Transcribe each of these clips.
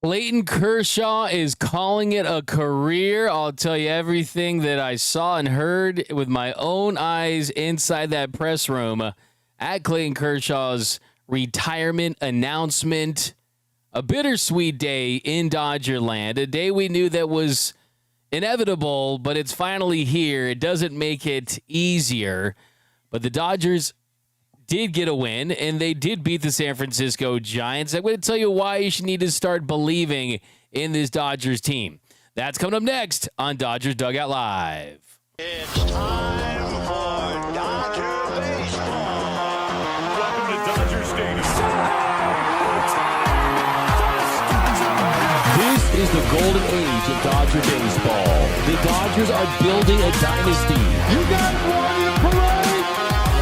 Clayton Kershaw is calling it a career. I'll tell you everything that I saw and heard with my own eyes inside that press room at Clayton Kershaw's retirement announcement. A bittersweet day in Dodgerland, a day we knew that was inevitable, but it's finally here. It doesn't make it easier, but the Dodgers did get a win, and they did beat the San Francisco Giants. I'm going to tell you why you should need to start believing in this Dodgers team. That's coming up next on Dodgers Dugout Live. It's time for Dodger baseball. Welcome to Dodger Stadium. This is the golden age of Dodger baseball. The Dodgers are building a dynasty. You got it, Warrior Parade.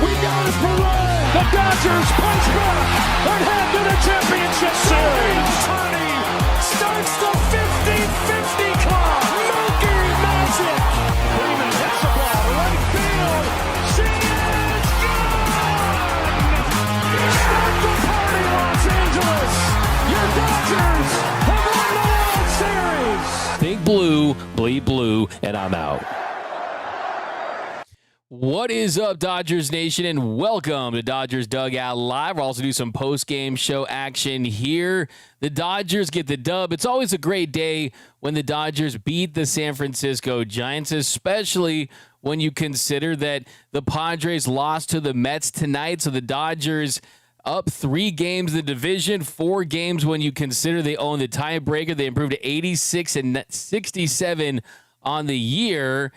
We got it, Parade. The Dodgers punch back and head to the championship series. Ohtani starts the 50-50 club. Monkey magic. Freeman hits the ball right field. She is gone. Start the party, Los Angeles. Your Dodgers have won the World Series. Think blue, bleed blue, and I'm out. What is up, Dodgers Nation, and welcome to Dodgers Dugout Live. We'll also do some post-game show action here. The Dodgers get the dub. It's always a great day when the Dodgers beat the San Francisco Giants, especially when you consider that the Padres lost to the Mets tonight. So the Dodgers up 3 games in the division, 4 games when you consider they own the tiebreaker. They improved to 86 and 67 on the year.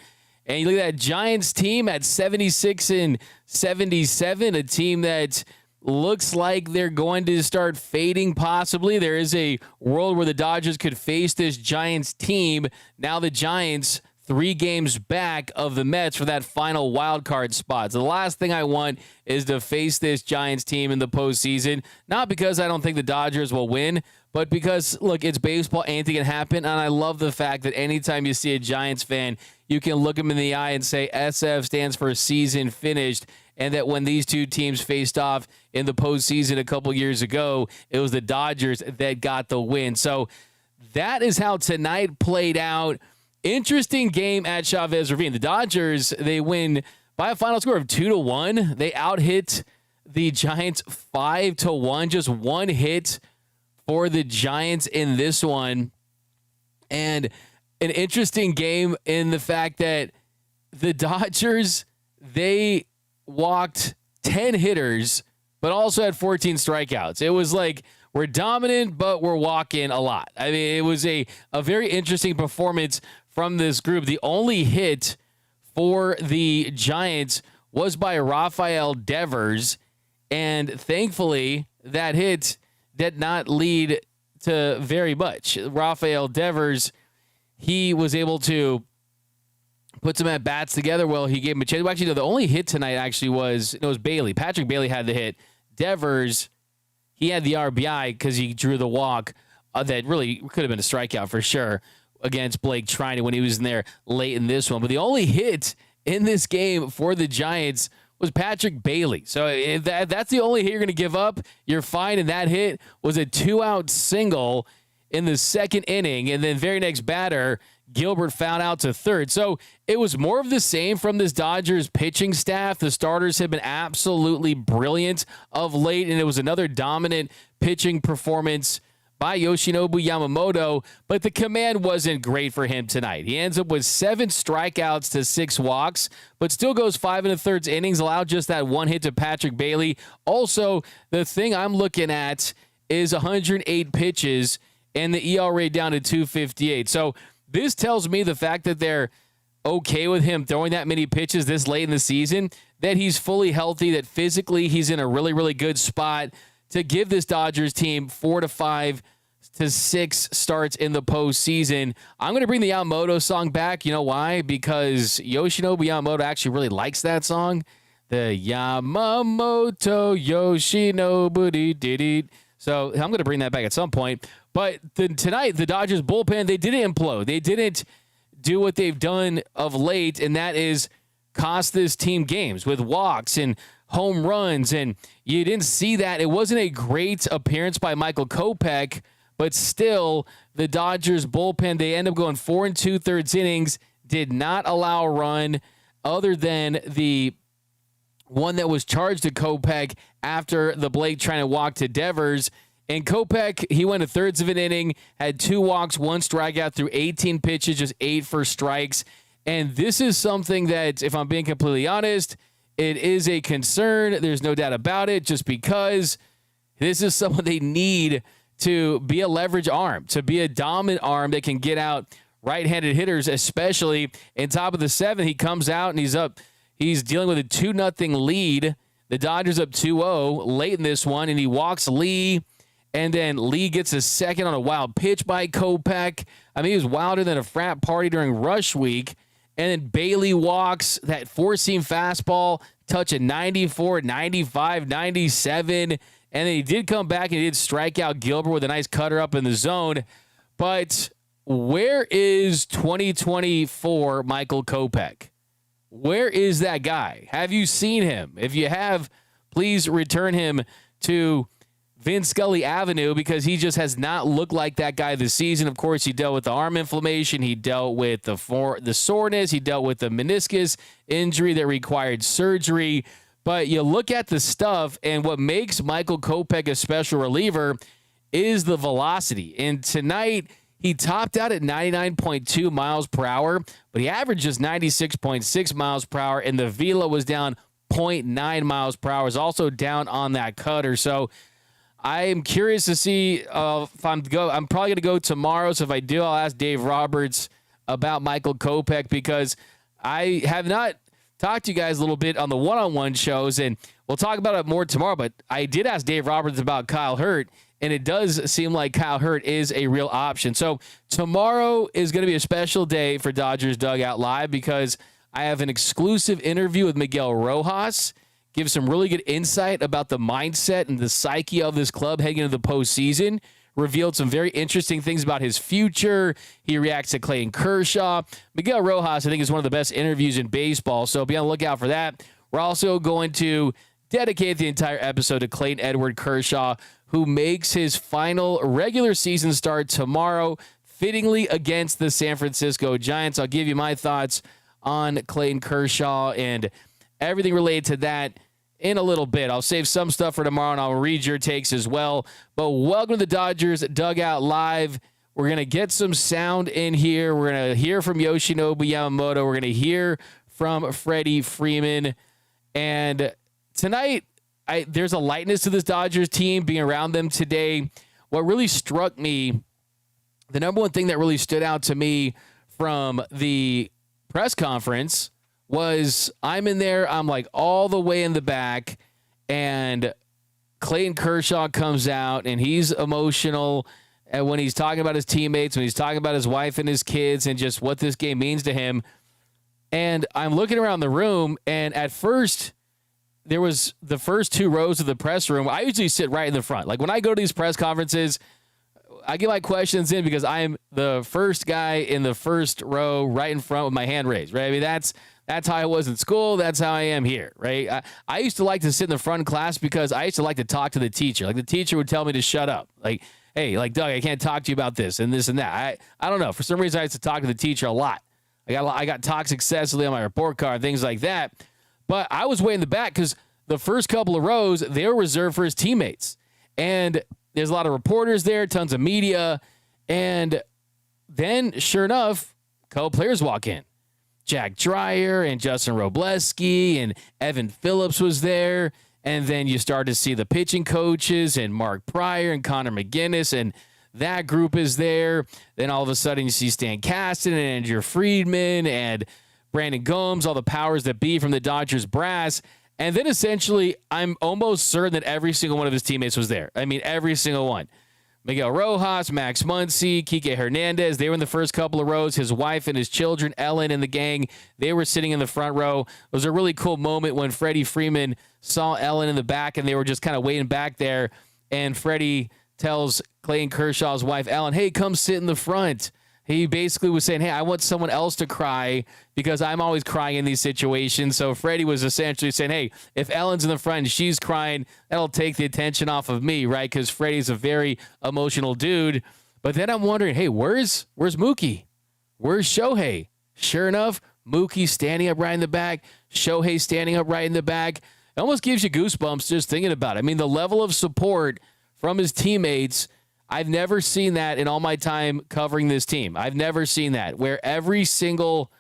And you look at that Giants team at 76 and 77, a team that looks like they're going to start fading possibly. There is a world where the Dodgers could face this Giants team. Now the Giants 3 games back of the Mets for that final wild card spot. So the last thing I want is to face this Giants team in the postseason, not because I don't think the Dodgers will win, but because, look, it's baseball, anything can happen, and I love the fact that anytime you see a Giants fan, you can look them in the eye and say SF stands for season finished, and that when these two teams faced off in the postseason a couple years ago, it was the Dodgers that got the win. So that is how tonight played out. Interesting game at Chavez Ravine. The Dodgers, they win by a final score of 2-1. They out-hit the Giants 5-1, just one hit for the Giants in this one. And an interesting game in the fact that the Dodgers, they walked 10 hitters, but also had 14 strikeouts. It was like, we're dominant, but we're walking a lot. I mean, it was a very interesting performance from this group. The only hit for the Giants was by Rafael Devers, and thankfully that hit did not lead to very much. Rafael Devers, he was able to put some at-bats together. Well, he gave him a chance. Well, actually, no, the only hit tonight actually was Bailey. Patrick Bailey had the hit. Devers, he had the RBI because he drew the walk that really could have been a strikeout for sure against Blake Treinen when he was in there late in this one. But the only hit in this game for the Giants was Patrick Bailey. So if that's the only hit you're going to give up, you're fine. And that hit was a 2-out single in the second inning. And then very next batter, Gilbert fouled out to third. So it was more of the same from this Dodgers pitching staff. The starters have been absolutely brilliant of late, and it was another dominant pitching performance by Yoshinobu Yamamoto, but the command wasn't great for him tonight. He ends up with 7 strikeouts to 6 walks, but still goes 5 1/3 innings, allowed just that one hit to Patrick Bailey. Also, the thing I'm looking at is 108 pitches and the ERA down to 2.58. So this tells me the fact that they're okay with him throwing that many pitches this late in the season, that he's fully healthy, that physically he's in a really, really good spot to give this Dodgers team 4 to 5 to 6 starts in the postseason. I'm going to bring the Yamamoto song back. You know why? Because Yoshinobu Yamamoto actually really likes that song. The Yamamoto Yoshinobu did. So I'm going to bring that back at some point. But tonight, the Dodgers bullpen, they didn't implode. They didn't do what they've done of late, and that is cost this team games with walks and home runs, and you didn't see that. It wasn't a great appearance by Michael Kopech, but still the Dodgers bullpen, they end up going 4 2/3 innings, did not allow a run other than the one that was charged to Kopech after the Blake trying to walk to Devers. And Kopech, he went 1/3 of an inning, had 2 walks, 1 strikeout through 18 pitches, just 8 for strikes. And this is something that, if I'm being completely honest, it is a concern. There's no doubt about it, just because this is someone they need to be a leverage arm, to be a dominant arm that can get out right-handed hitters, especially in top of the 7th. He comes out and he's dealing with a 2-0 lead. The Dodgers up 2-0 late in this one, and he walks Lee, and then Lee gets a second on a wild pitch by Kopech. I mean, he was wilder than a frat party during rush week. And then Bailey walks that 4-seam fastball, touching 94, 95, 97. And then he did come back and he did strike out Gilbert with a nice cutter up in the zone. But where is 2024 Michael Kopech? Where is that guy? Have you seen him? If you have, please return him to Vince Scully Avenue, because he just has not looked like that guy this season. Of course, he dealt with the arm inflammation. He dealt with the soreness. He dealt with the meniscus injury that required surgery. But you look at the stuff, and what makes Michael Kopech a special reliever is the velocity. And tonight, he topped out at 99.2 miles per hour, but he averaged just 96.6 miles per hour, and the velo was down 0.9 miles per hour. Is also down on that cutter. So I am curious to see if I'm probably going to go tomorrow. So if I do, I'll ask Dave Roberts about Michael Kopech, because I have not talked to you guys a little bit on the one-on-one shows, and we'll talk about it more tomorrow. But I did ask Dave Roberts about Kyle Hurt, and it does seem like Kyle Hurt is a real option. So tomorrow is going to be a special day for Dodgers Dugout Live, because I have an exclusive interview with Miguel Rojas. Give some really good insight about the mindset and the psyche of this club heading into the postseason. Revealed some very interesting things about his future. He reacts to Clayton Kershaw. Miguel Rojas, I think, is one of the best interviews in baseball, so be on the lookout for that. We're also going to dedicate the entire episode to Clayton Edward Kershaw, who makes his final regular season start tomorrow, fittingly against the San Francisco Giants. I'll give you my thoughts on Clayton Kershaw and everything related to that in a little bit. I'll save some stuff for tomorrow, and I'll read your takes as well. But welcome to the Dodgers Dugout Live. We're going to get some sound in here. We're going to hear from Yoshinobu Yamamoto. We're going to hear from Freddie Freeman. And tonight, there's a lightness to this Dodgers team, being around them today. What really struck me, the number one thing that really stood out to me from the press conference, was I'm in there, I'm like all the way in the back, and Clayton Kershaw comes out, and he's emotional, and when he's talking about his teammates, when he's talking about his wife and his kids, and just what this game means to him. And I'm looking around the room, and at first, there was the first 2 rows of the press room. I usually sit right in the front. Like when I go to these press conferences, I get my questions in because I'm the first guy in the first row right in front with my hand raised, right? I mean, that's how I was in school. That's how I am here, right? I used to like to sit in the front of class because I used to like to talk to the teacher. Like the teacher would tell me to shut up. Like, hey, like, Doug, I can't talk to you about this and this and that. I don't know. For some reason, I used to talk to the teacher a lot. I got talked successfully on my report card, things like that. But I was way in the back because the first couple of rows, they were reserved for his teammates. And there's a lot of reporters there, tons of media. And then, sure enough, a couple players walk in. Jack Dreyer and Justin Robleski and Evan Phillips was there. And then you start to see the pitching coaches and Mark Pryor and Connor McGinnis, and that group is there. Then all of a sudden you see Stan Kasten and Andrew Friedman and Brandon Gomes, all the powers that be from the Dodgers brass. And then essentially I'm almost certain that every single one of his teammates was there. I mean, every single one. Miguel Rojas, Max Muncy, Kike Hernandez, they were in the first couple of rows. His wife and his children, Ellen and the gang, they were sitting in the front row. It was a really cool moment when Freddie Freeman saw Ellen in the back, and they were just kind of waiting back there. And Freddie tells Clayton Kershaw's wife, Ellen, hey, come sit in the front. He basically was saying, hey, I want someone else to cry because I'm always crying in these situations. So Freddie was essentially saying, hey, if Ellen's in the front and she's crying, that'll take the attention off of me, right? Because Freddie's a very emotional dude. But then I'm wondering, hey, where's Mookie? Where's Shohei? Sure enough, Mookie standing up right in the back. Shohei standing up right in the back. It almost gives you goosebumps just thinking about it. I mean, the level of support from his teammates, I've never seen that in all my time covering this team. I've never seen that, where every single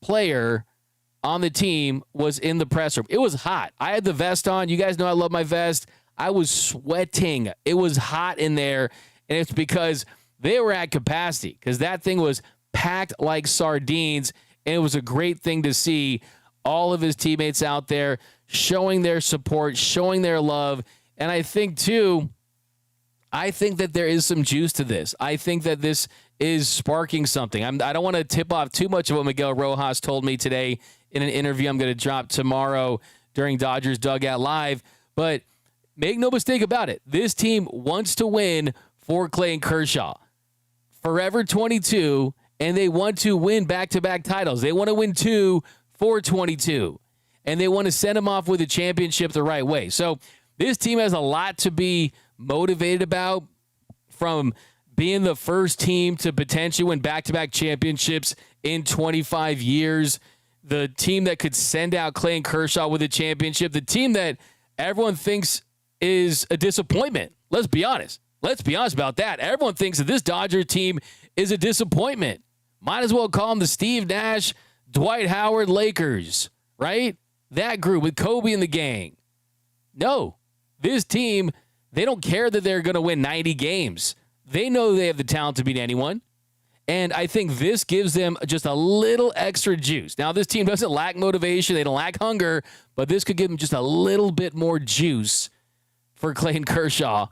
player on the team was in the press room. It was hot. I had the vest on. You guys know I love my vest. I was sweating. It was hot in there, and it's because they were at capacity because that thing was packed like sardines, and it was a great thing to see all of his teammates out there showing their support, showing their love. And I think, too, that there is some juice to this. I think that this is sparking something. I don't want to tip off too much of what Miguel Rojas told me today in an interview I'm going to drop tomorrow during Dodgers Dugout Live, but make no mistake about it. This team wants to win for Clayton Kershaw. Forever 22, and they want to win back-to-back titles. They want to win 2 for 22, and they want to send him off with a championship the right way. So this team has a lot to be motivated about, from being the first team to potentially win back-to-back championships in 25 years, the team that could send out Clayton Kershaw with a championship, the team that everyone thinks is a disappointment. Let's be honest. Let's be honest about that. Everyone thinks that this Dodger team is a disappointment. Might as well call them the Steve Nash, Dwight Howard Lakers, right? That group with Kobe and the gang. No, this team, they don't care that they're going to win 90 games. They know they have the talent to beat anyone. And I think this gives them just a little extra juice. Now, this team doesn't lack motivation. They don't lack hunger. But this could give them just a little bit more juice for Clayton Kershaw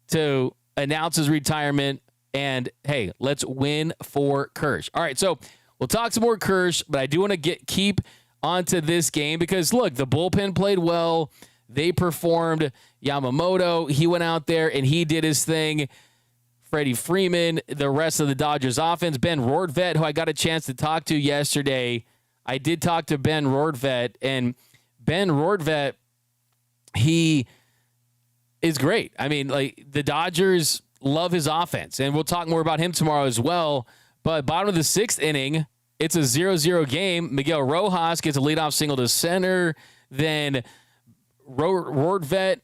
to announce his retirement. And, hey, let's win for Kersh. All right, so we'll talk some more Kersh. But I do want to keep onto this game because, look, the bullpen played well. They performed. Yamamoto, he went out there and he did his thing. Freddie Freeman, the rest of the Dodgers offense. Ben Rortvedt, who I got a chance to talk to yesterday. I did talk to Ben Rortvedt, and Ben Rortvedt, he is great. I mean, like, the Dodgers love his offense, and we'll talk more about him tomorrow as well. But bottom of the 6th inning, it's a 0-0 game. Miguel Rojas gets a leadoff single to center. Then Rortvedt,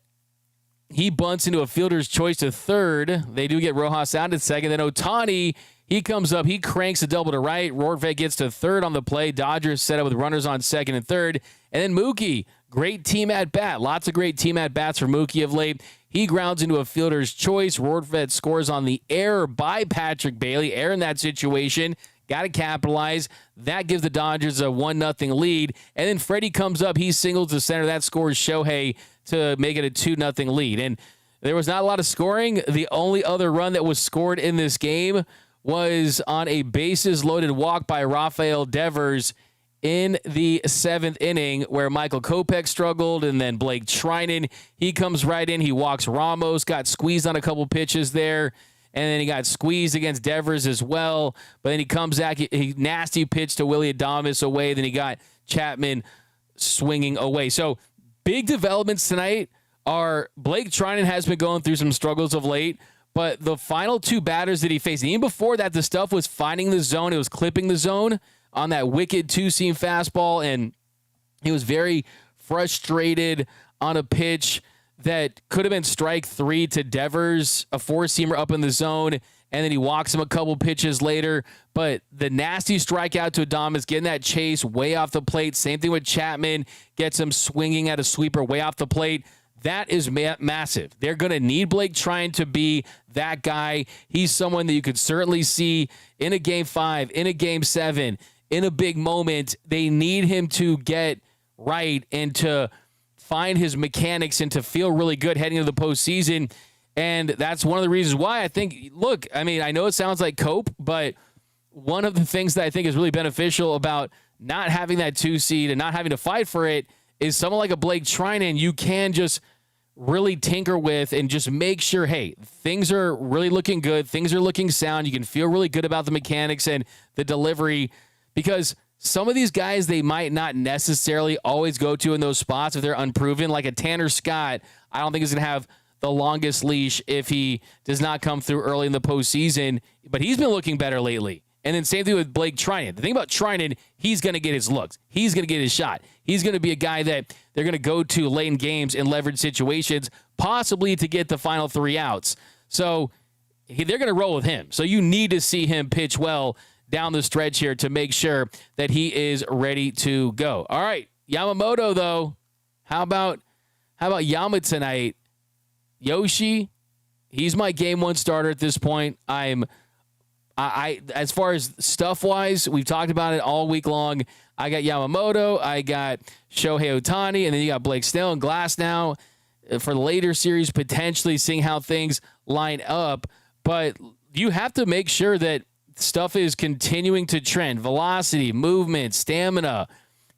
he bunts into a fielder's choice to third. They do get Rojas out at second. Then Ohtani, he comes up. He cranks a double to right. Rortvedt gets to third on the play. Dodgers set up with runners on second and third. And then Mookie, great team at bat. Lots of great team at bats for Mookie of late. He grounds into a fielder's choice. Rortvedt scores on the error by Patrick Bailey. Error in that situation. Got to capitalize. That gives the Dodgers a 1-0 lead. And then Freddie comes up. He singles to center. That scores Shohei to make it a 2-0 lead. And there was not a lot of scoring. The only other run that was scored in this game was on a bases-loaded walk by Rafael Devers in the 7th inning, where Michael Kopech struggled, and then Blake Treinen, he comes right in. He walks Ramos, got squeezed on a couple pitches there, and then he got squeezed against Devers as well. But then he comes back, he nasty pitch to Willy Adames away. Then he got Chapman swinging away. So big developments tonight are Blake Treinen has been going through some struggles of late, but the final 2 batters that he faced, even before that, the stuff was finding the zone. It was clipping the zone on that wicked 2-seam fastball, and he was very frustrated on a pitch that could have been strike 3 to Devers, a 4-seamer up in the zone, and then he walks him a couple pitches later. But the nasty strikeout to Adames, getting that chase way off the plate. Same thing with Chapman, gets him swinging at a sweeper way off the plate. That is massive. They're going to need Blake Treinen to be that guy. He's someone that you could certainly see in a Game 5, in a Game 7, in a big moment. They need him to get right and to find his mechanics and to feel really good heading into the postseason. And that's one of the reasons why I think, look, I mean, I know it sounds like cope, but one of the things that I think is really beneficial about not having that 2 seed and not having to fight for it is someone like a Blake Treinen. You can just really tinker with and just make sure, hey, things are really looking good. Things are looking sound. You can feel really good about the mechanics and the delivery, because some of these guys they might not necessarily always go to in those spots if they're unproven. Like a Tanner Scott, I don't think is going to have the longest leash if he does not come through early in the postseason, but he's been looking better lately. And then same thing with Blake Treinen. The thing about Treinen, he's going to get his looks. He's going to get his shot. He's going to be a guy that they're going to go to late in games in leverage situations, possibly to get the final 3 outs. So they're going to roll with him. So you need to see him pitch well down the stretch here to make sure that he is ready to go. All right, Yamamoto, though, how about Yama tonight? Yoshi, he's my game 1 starter at this point. I as far as stuff-wise, we've talked about it all week long. I got Yamamoto, I got Shohei Ohtani, and then you got Blake Snell and Glass now for the later series, potentially seeing how things line up. But you have to make sure that stuff is continuing to trend. Velocity, movement, stamina,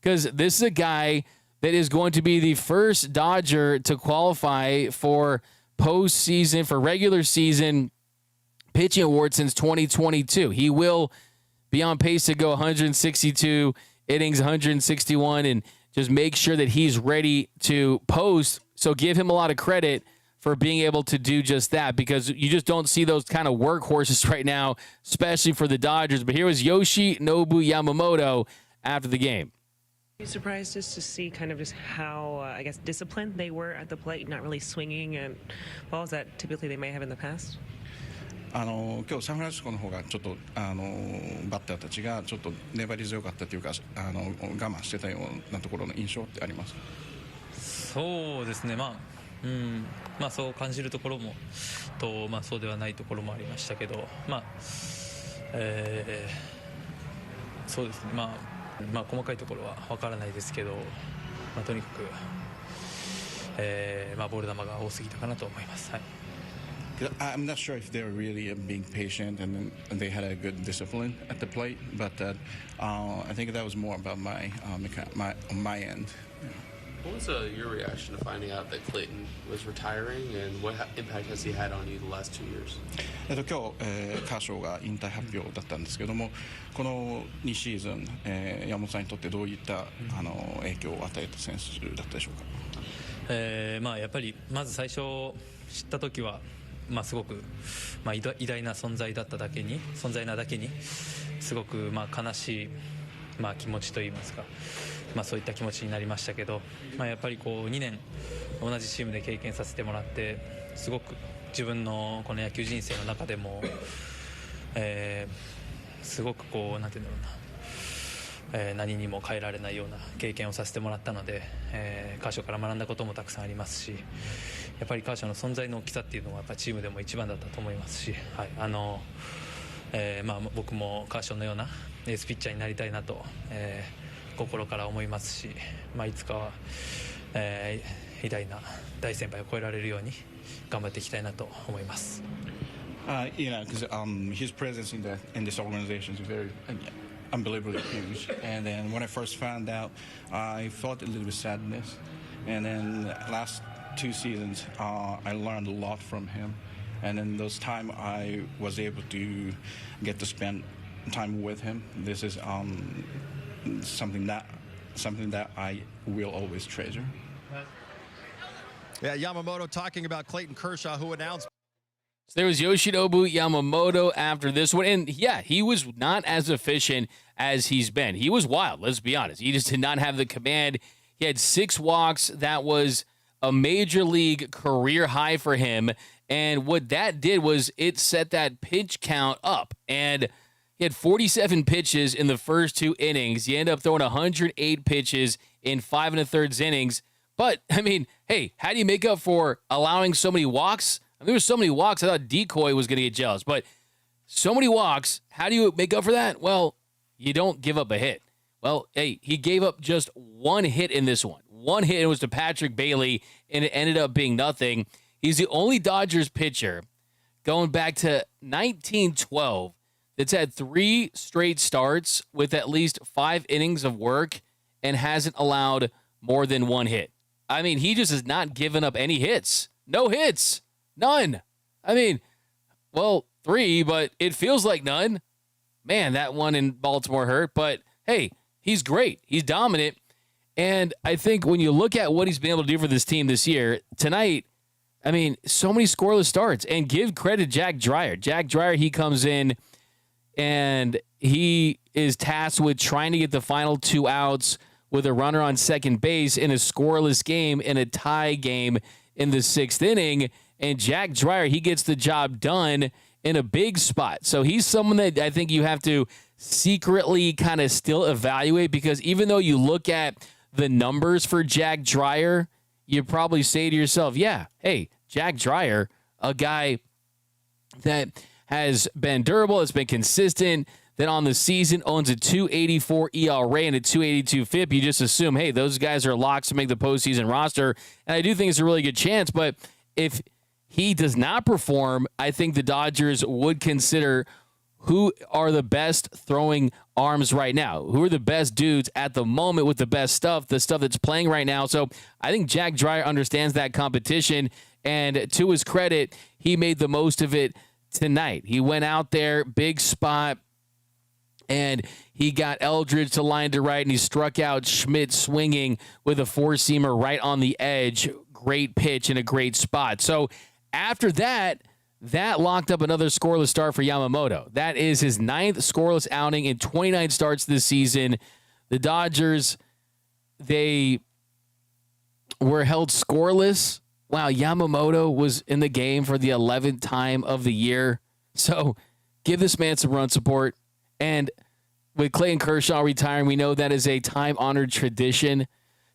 because this is a guy that is going to be the first Dodger to qualify for postseason, for regular season pitching award since 2022. He will be on pace to go 162 innings, 161, and just make sure that he's ready to post. So give him a lot of credit for being able to do just that, because you just don't see those kind of workhorses right now, especially for the Dodgers. But here was Yoshinobu Yamamoto after the game. You surprised us to see kind of just how, I guess, disciplined they were at the plate, not really swinging and balls that typically they may have in the past? 今日サンフランシスコの方がちょっとバッターたちがちょっと粘り強かったというか我慢してたようなところの印象ってありますか？そうですね、そう感じるところもそうではないところもありましたけど、そうですね、細かいところは分からないですけど、とにかく、ボール球が多すぎたかなと思います。はい。I'm not sure if they're really being patient and they had a good discipline at the plate, but I think that was more about my on my end. What was your reaction to finding out that Clayton was retiring, and what impact has he had on you the last 2 years? 今日、カーショーが引退発表だったんですけども、この2シーズン、山本さんにとってどういった影響を与えた選手だったでしょうか？やっぱりまず最初知った時は、すごく、偉大な存在なだけにすごく、悲しい、気持ちといいますか、そういった気持ちになりましたけど、やっぱりこう2年同じチームで経験させてもらって、すごく自分のこの野球人生の中でも、すごくこうなんていうんだろうな、何にも変えられないような経験をさせてもらったので、カーショーから学んだこともたくさんありますし、やっぱりカーショーの存在の大きさっていうのはやっぱチームでも一番だったと思いますし、はい、僕もカーショーのようなエースピッチャーになりたいなと、心から思いますし、いつかは、偉大な大先輩を超えられるように頑張っていきたいなと思います。Because his presence in this organization is very unbelievably huge. And then when I first found out, I felt a little bit sadness. And then last 2 seasons, I learned a lot from him. And in those time, I was able to get to spend time with him. This is something that I will always treasure. Yeah, Yamamoto talking about Clayton Kershaw, who announced. So there was Yoshinobu Yamamoto after this one. And yeah, he was not as efficient as he's been. He was wild, let's be honest. He just did not have the command. He had 6 walks. That was a major league career high for him. And what that did was it set that pitch count up. And he had 47 pitches in the first 2 innings. He ended up throwing 108 pitches in 5 1/3 innings. But, I mean, hey, how do you make up for allowing so many walks? I mean, there were so many walks, I thought Decoy was going to get jealous. But so many walks, how do you make up for that? Well, you don't give up a hit. Well, hey, he gave up just 1 hit in this one. 1 hit, it was to Patrick Bailey, and it ended up being nothing. He's the only Dodgers pitcher going back to 1912 that's had 3 straight starts with at least 5 innings of work and hasn't allowed more than 1 hit. I mean, he just has not given up any hits. No hits. None. I mean, well, 3, but it feels like none. Man, that one in Baltimore hurt. But, hey, he's great. He's dominant. And I think when you look at what he's been able to do for this team this year, tonight, I mean, so many scoreless starts. And give credit to Jack Dreyer. Jack Dreyer, he comes in and he is tasked with trying to get the final 2 outs with a runner on second base in a scoreless game, in a tie game in the 6th inning. And Jack Dreyer, he gets the job done in a big spot. So he's someone that I think you have to secretly kind of still evaluate, because even though you look at the numbers for Jack Dreyer, you probably say to yourself, yeah, hey, Jack Dreyer, a guy that has been durable, has been consistent, that on the season owns a 2.84 ERA and a 2.82 FIP. You just assume, hey, those guys are locks to make the postseason roster. And I do think it's a really good chance. But if he does not perform, I think the Dodgers would consider who are the best throwing arms right now, who are the best dudes at the moment with the best stuff, the stuff that's playing right now. So I think Jack Dreyer understands that competition. And to his credit, he made the most of it tonight. He went out there, big spot, and he got Eldridge to line to right, and he struck out Schmidt swinging with a 4-seamer right on the edge. Great pitch in a great spot. So after that, that locked up another scoreless start for Yamamoto. That is his 9th scoreless outing in 29 starts this season. The Dodgers, they were held scoreless. Wow, Yamamoto was in the game for the 11th time of the year. So give this man some run support. And with Clayton Kershaw retiring, we know that is a time-honored tradition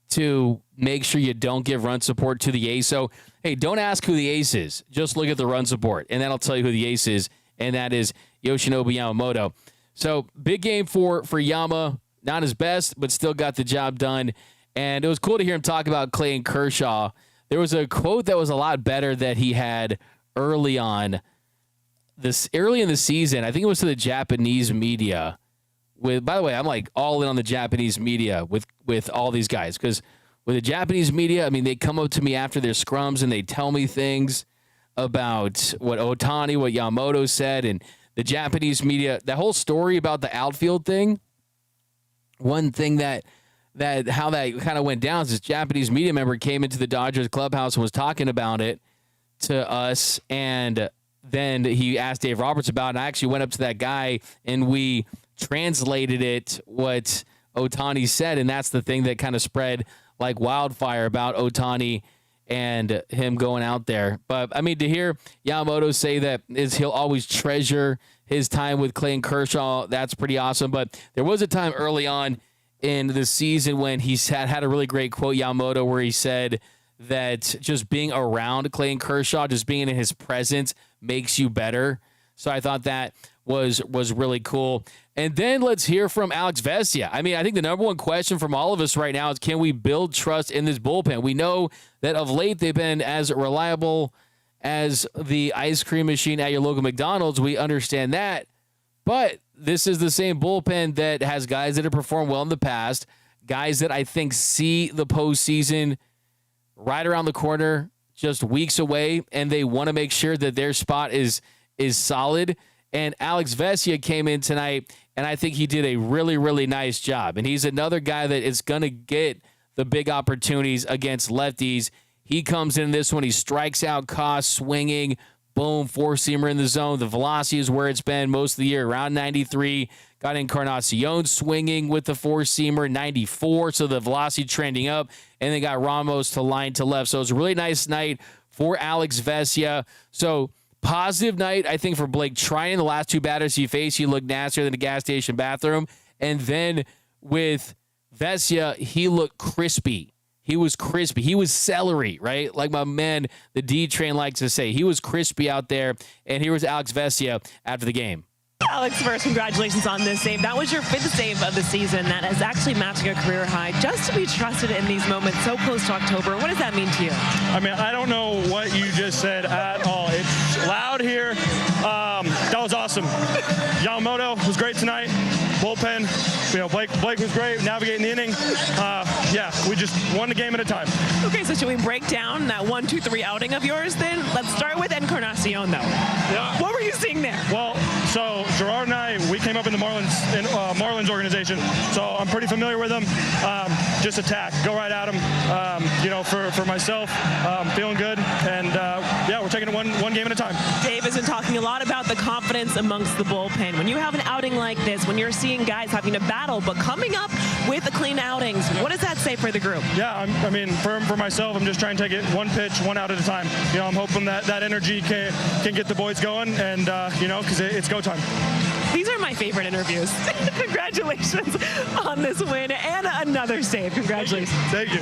to make sure you don't give run support to the ace. So, hey, don't ask who the ace is. Just look at the run support, and that'll tell you who the ace is, and that is Yoshinobu Yamamoto. So, big game for Yama. Not his best, but still got the job done. And it was cool to hear him talk about Clayton Kershaw. There was a quote that was a lot better that he had early in the season. I think it was to the Japanese media. By the way, I'm like all in on the Japanese media with all these guys, because with the Japanese media, I mean, they come up to me after their scrums and they tell me things about what Ohtani, what Yamamoto said, and the Japanese media, that whole story about the outfield thing. One thing that how that kind of went down is this Japanese media member came into the Dodgers clubhouse and was talking about it to us, and then he asked Dave Roberts about it. And I actually went up to that guy and we translated it, what Ohtani said, and that's the thing that kind of spread like wildfire about Ohtani and him going out there. But, I mean, to hear Yamamoto say that he'll always treasure his time with Clayton Kershaw, that's pretty awesome. But there was a time early on in the season when he had a really great quote, Yamamoto, where he said that just being around Clayton Kershaw, just being in his presence makes you better. So I thought that was really cool. And then let's hear from Alex Vesia. I mean, I think the number one question from all of us right now is, can we build trust in this bullpen? We know that of late they've been as reliable as the ice cream machine at your local McDonald's. We understand that. But this is the same bullpen that has guys that have performed well in the past, guys that I think see the postseason right around the corner, just weeks away, and they want to make sure that their spot is solid. And Alex Vesia came in tonight, and I think he did a really, really nice job. And he's another guy that is going to get the big opportunities against lefties. He comes in this one, he strikes out Koss swinging, boom, 4-seamer in the zone. The velocity is where it's been most of the year, around 93. Got Encarnacion swinging with the 4-seamer, 94, so the velocity trending up. And they got Ramos to line to left. So it was a really nice night for Alex Vesia. So positive night, I think, for Blake Treinen. The last 2 batters he faced, he looked nastier than a gas station bathroom. And then with Vesia, he looked crispy. He was crispy. He was celery, right? Like my man, the D-Train, likes to say. He was crispy out there. And here was Alex Vesia after the game. Alex, first, congratulations on this save. That was your 5th save of the season. That is actually matching a career high. Just to be trusted in these moments so close to October, what does that mean to you? I mean, I don't know what you just said at all. It's loud here. That was awesome. Yamamoto was great tonight. bullpen. Blake was great navigating the inning. Yeah, we just one game at a time. Okay, so should we break down that 1, 2, 3 outing of yours then? Let's start with Encarnacion, though. Yeah. What were you seeing there? Well, so Gerard and I, we came up in the Marlins organization, so I'm pretty familiar with them. Just attack, go right at them. For myself, feeling good, and yeah, we're taking it one game at a time. Dave has been talking a lot about the confidence amongst the bullpen. When you have an outing like this, when you're seeing guys having to battle, but coming up with the clean outings, what does that say for the group? Yeah, for myself, I'm just trying to take it one pitch, one out at a time. I'm hoping that energy can get the boys going, and because it's go time. These are my favorite interviews. Congratulations on this win and another save. Congratulations. Thank you.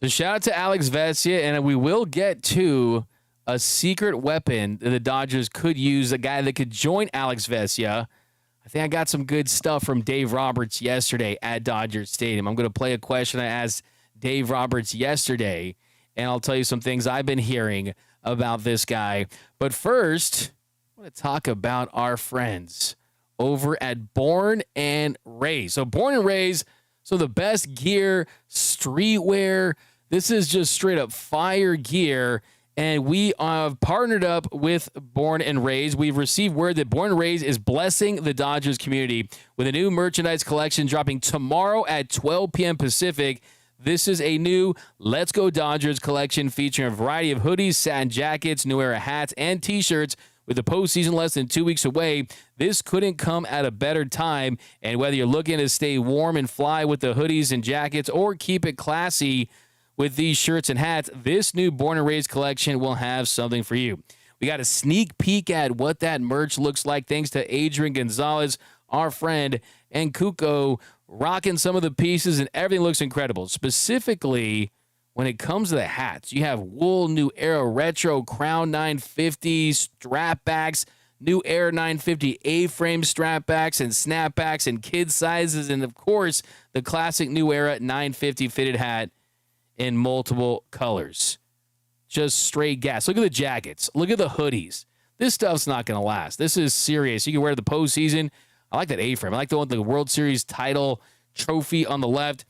So shout out to Alex Vesia, and we will get to a secret weapon that the Dodgers could use, a guy that could join Alex Vesia. I think I got some good stuff from Dave Roberts yesterday at Dodger Stadium. I'm going to play a question I asked Dave Roberts yesterday, and I'll tell you some things I've been hearing about this guy. But first, I want to talk about our friends over at Born and Raised. So Born and Raised, so the best gear, streetwear. This is just straight up fire gear. And we have partnered up with Born and Raised. We've received word that Born and Raised is blessing the Dodgers community with a new merchandise collection dropping tomorrow at 12 p.m. Pacific. This is a new Let's Go Dodgers collection featuring a variety of hoodies, satin jackets, new era hats, and T-shirts. With the postseason less than 2 weeks away, this couldn't come at a better time. And whether you're looking to stay warm and fly with the hoodies and jackets or keep it classy with these shirts and hats, this new Born and Raised collection will have something for you. We got a sneak peek at what that merch looks like thanks to Adrian Gonzalez, our friend, and Kuko rocking some of the pieces, and everything looks incredible. Specifically, when it comes to the hats, you have wool, new era retro Crown 950 strapbacks, new Air 950 A-frame strapbacks and snapbacks and kid sizes, and of course, the classic new era 950 fitted hat in multiple colors. Just straight gas. Look at the jackets. Look at the hoodies. This stuff's not going to last. This is serious. You can wear the postseason. I like that A-frame. I like the one with the World Series title trophy on the left.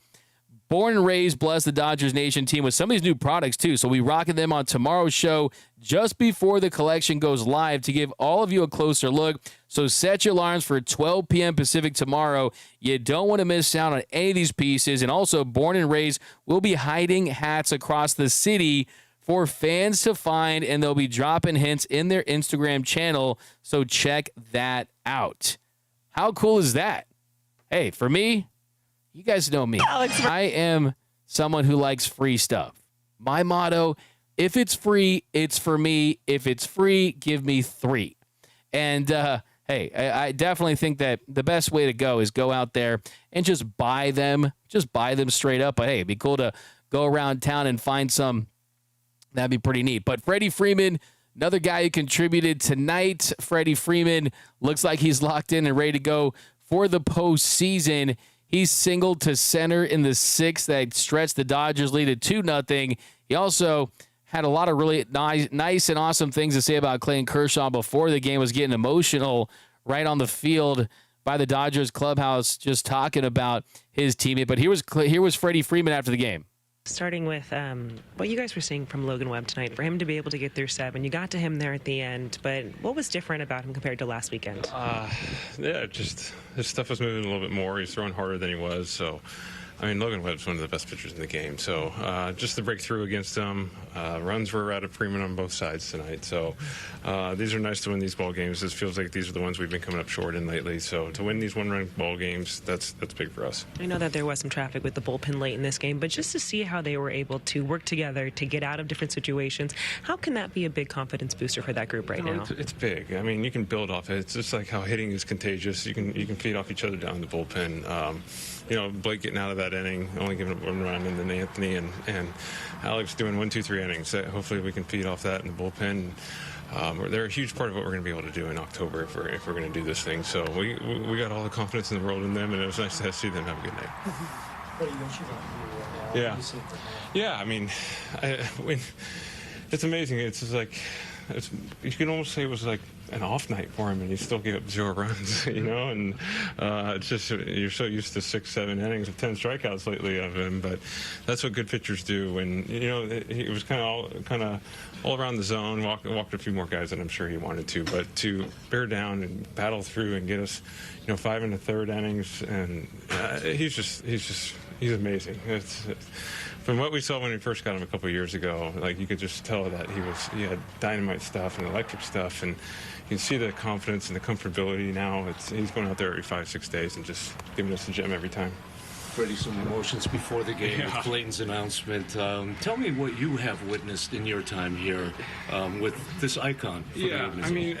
Born and Raised bless the Dodgers Nation team with some of these new products, too. So we rocking them on tomorrow's show just before the collection goes live to give all of you a closer look. So set your alarms for 12 p.m. Pacific tomorrow. You don't want to miss out on any of these pieces. And also, Born and Raised will be hiding hats across the city for fans to find, and they'll be dropping hints in their Instagram channel. So check that out. How cool is that? Hey, for me, you guys know me. I am someone who likes free stuff. My motto, if it's free, it's for me. If it's free, give me 3. And, hey, I definitely think that the best way to go is go out there and just buy them. Just buy them straight up. But, hey, it'd be cool to go around town and find some. That'd be pretty neat. But Freddie Freeman, another guy who contributed tonight. Freddie Freeman looks like he's locked in and ready to go for the postseason. He singled to center in the 6th that stretched the Dodgers lead to 2-0. He also had a lot of really nice and awesome things to say about Clayton Kershaw before the game. Was getting emotional right on the field by the Dodgers clubhouse, just talking about his teammate. But here was Freddie Freeman after the game. Starting with what you guys were seeing from Logan Webb tonight, for him to be able to get through 7, you got to him there at the end, but what was different about him compared to last weekend? Yeah, just his stuff was moving a little bit more. He's throwing harder than he was, so I mean, Logan Webb's one of the best pitchers in the game. So just the breakthrough against him, runs were out of Freeman on both sides tonight. So these are nice to win these ball games. This feels like these are the ones we've been coming up short in lately. So to win these one-run ball games, that's big for us. I know that there was some traffic with the bullpen late in this game, but just to see how they were able to work together to get out of different situations, how can that be a big confidence booster for that group right now? It's big. I mean, you can build off it. It's just like how hitting is contagious. You can feed off each other down the bullpen. Blake getting out of that inning, only giving up 1 run, and then Anthony and Alex doing 1, 2, 3 innings. Hopefully we can feed off that in the bullpen. They're a huge part of what we're going to be able to do in October if we're going to do this thing. So we got all the confidence in the world in them, and it was nice to see them have a good night. Yeah. I mean, it's amazing. It's just like you can almost say it was like an off night for him, and he still gave up 0 runs, and it's just, you're so used to 6-7 innings of 10 strikeouts lately of him, but that's what good pitchers do. And he was kind of all around the zone, walked a few more guys than I'm sure he wanted to, but to bear down and battle through and get us 5 1/3 innings, and he's amazing. It's from what we saw when we first got him a couple of years ago, like, you could just tell that he had dynamite stuff and electric stuff, and you can see the confidence and the comfortability now. He's going out there every 5-6 days and just giving us the gem every time. Freddie, some emotions before the game with Clayton's announcement. Tell me what you have witnessed in your time here with this icon for the organization. I mean,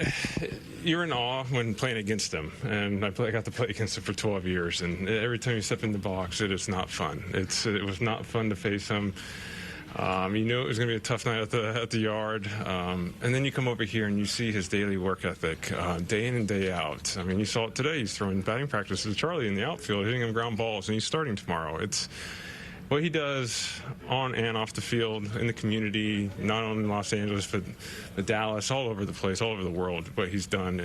you're in awe when playing against him, and I got to play against him for 12 years, and every time you step in the box, it is not fun. It was not fun to face him. You knew it was going to be a tough night at the yard, and then you come over here and you see his daily work ethic, day in and day out. I mean, you saw it today. He's throwing batting practice to Charlie in the outfield, hitting him ground balls, and he's starting tomorrow. It's what he does on and off the field in the community, not only in Los Angeles, but Dallas, all over the place, all over the world. What he's done,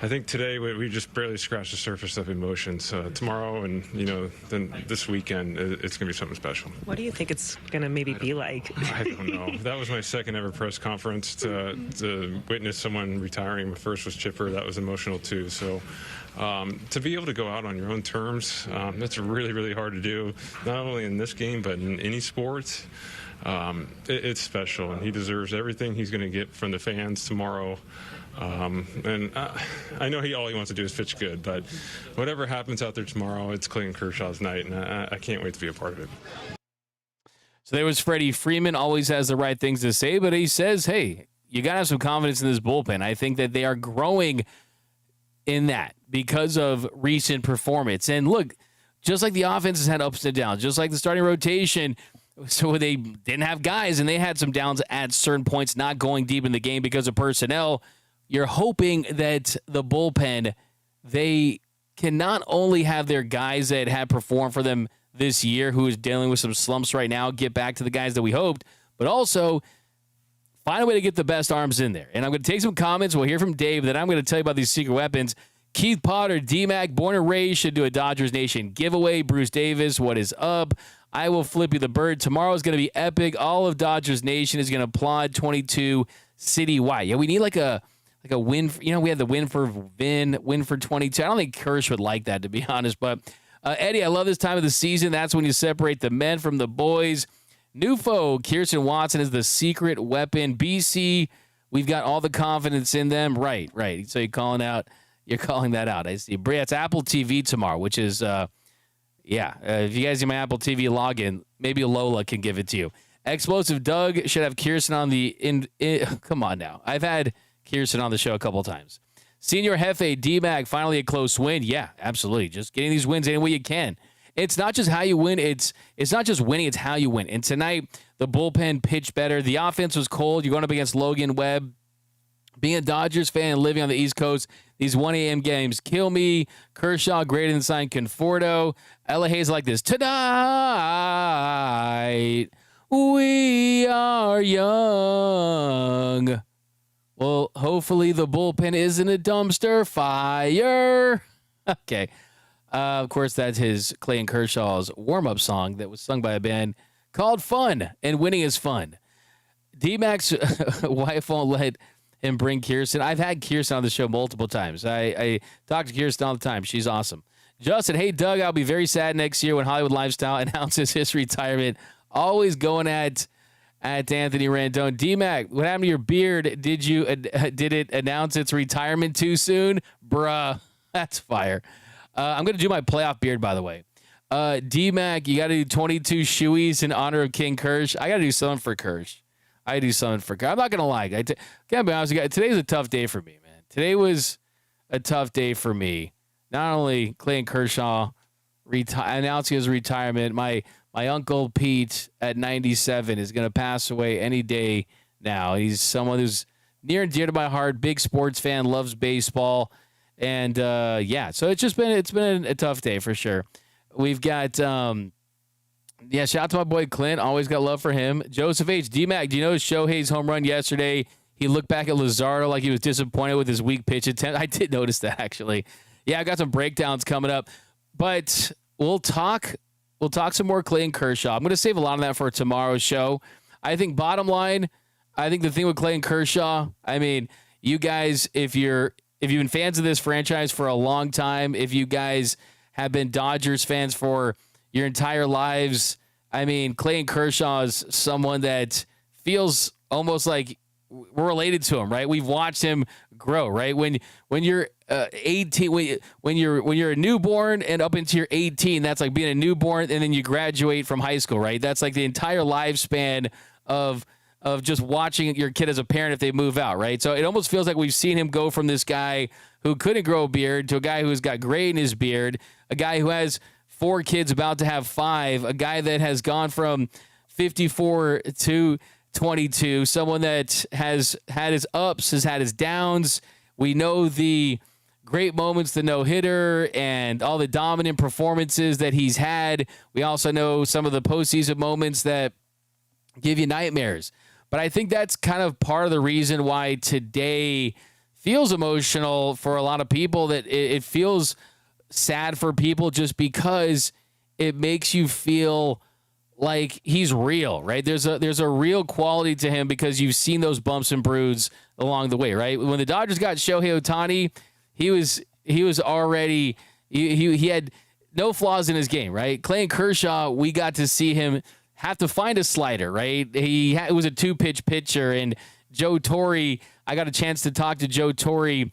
I think today we just barely scratched the surface of emotions. Tomorrow and then this weekend, it's going to be something special. What do you think it's going to maybe be like? I don't know. That was my second ever press conference to witness someone retiring. My first was Chipper. That was emotional too. So to be able to go out on your own terms, that's really, really hard to do, not only in this game but in any sport. It's special, and he deserves everything he's going to get from the fans tomorrow. And I know all he wants to do is pitch good, but whatever happens out there tomorrow, it's Clayton Kershaw's night, and I can't wait to be a part of it. So there was Freddie Freeman, always has the right things to say, but he says, hey, you got to have some confidence in this bullpen. I think that they are growing in that because of recent performance. And look, just like the offense has had ups and downs, just like the starting rotation, so they didn't have guys, and they had some downs at certain points, not going deep in the game because of personnel. You're hoping that the bullpen, they can not only have their guys that have performed for them this year, who is dealing with some slumps right now, get back to the guys that we hoped, but also find a way to get the best arms in there. And I'm going to take some comments. We'll hear from Dave. Then I'm going to tell you about these secret weapons. Keith Potter, D-Mac, born and raised, should do a Dodgers Nation giveaway. Bruce Davis, what is up? I will flip you the bird. Tomorrow is going to be epic. All of Dodgers Nation is going to applaud 22 citywide. Yeah, we need like a win. We had the win for Vin, win for 22. I don't think Kirsch would like that, to be honest. But Eddie, I love this time of the season. That's when you separate the men from the boys. New foe, Kirsten Watson is the secret weapon. BC, we've got all the confidence in them. Right. So you're calling that out. I see. It's Apple TV tomorrow, which is, if you guys need my Apple TV login, maybe Lola can give it to you. Explosive Doug should have Kirsten on the come on now. I've had Kirsten on the show a couple of times. Senior Hefe, D-Mac, finally a close win. Yeah, absolutely. Just getting these wins any way you can. It's not just how you win. It's not just winning. It's how you win. And tonight, the bullpen pitched better. The offense was cold. You're going up against Logan Webb. Being a Dodgers fan and living on the East Coast, these 1 a.m. games kill me. Kershaw greater than sign Conforto. Ella Hayes like this. Tonight, we are young. Well, hopefully the bullpen isn't a dumpster fire. Okay. Of course, that's his Clayton Kershaw's warm-up song that was sung by a band called Fun, and winning is fun. D-Mac's wife won't let him bring Kirsten. I've had Kirsten on the show multiple times. I talk to Kirsten all the time. She's awesome. Justin, hey, Doug, I'll be very sad next year when Hollywood Lifestyle announces his retirement. Always going at Anthony Rendon. D-Mac, what happened to your beard? Did it announce its retirement too soon? Bruh, that's fire. I'm going to do my playoff beard, by the way. D-Mac, you got to do 22 shoeies in honor of King Kersh. I got to do something for Kersh. I'm not going to lie. Can't be honest with you. Today's a tough day for me, man. Today was a tough day for me. Not only Clayton Kershaw announcing his retirement, my uncle Pete at 97 is going to pass away any day now. He's someone who's near and dear to my heart, big sports fan, loves baseball. And so it's been a tough day for sure. We've got shout out to my boy Clint. Always got love for him. Joseph H. D-Mac, do you know Shohei's home run yesterday? He looked back at Luzardo like he was disappointed with his weak pitch attempt. I did notice that, actually. Yeah, I got some breakdowns coming up. But we'll talk some more Clayton Kershaw. I'm going to save a lot of that for tomorrow's show. I think bottom line, I think the thing with Clayton Kershaw, I mean, you guys, if you've been fans of this franchise for a long time, if you guys have been Dodgers fans for your entire lives, I mean, Clayton Kershaw is someone that feels almost like we're related to him, right? We've watched him grow, right? When you're 18, when you're a newborn and up into your 18, that's like being a newborn, and then you graduate from high school, right? That's like the entire lifespan of just watching your kid as a parent if they move out, right? So it almost feels like we've seen him go from this guy who couldn't grow a beard to a guy who's got gray in his beard, a guy who has 4 kids about to have 5, a guy that has gone from 54 to 22, someone that has had his ups, has had his downs. We know the great moments, the no-hitter, and all the dominant performances that he's had. We also know some of the postseason moments that give you nightmares. But I think that's kind of part of the reason why today feels emotional for a lot of people, that it feels sad for people just because it makes you feel like he's real, right? There's a real quality to him because you've seen those bumps and bruises along the way, right? When the Dodgers got Shohei Ohtani, he was already he had no flaws in his game, right? Clayton Kershaw, we got to see him have to find a slider, right? It was a 2-pitch pitcher, and Joe Torre, I got a chance to talk to Joe Torre in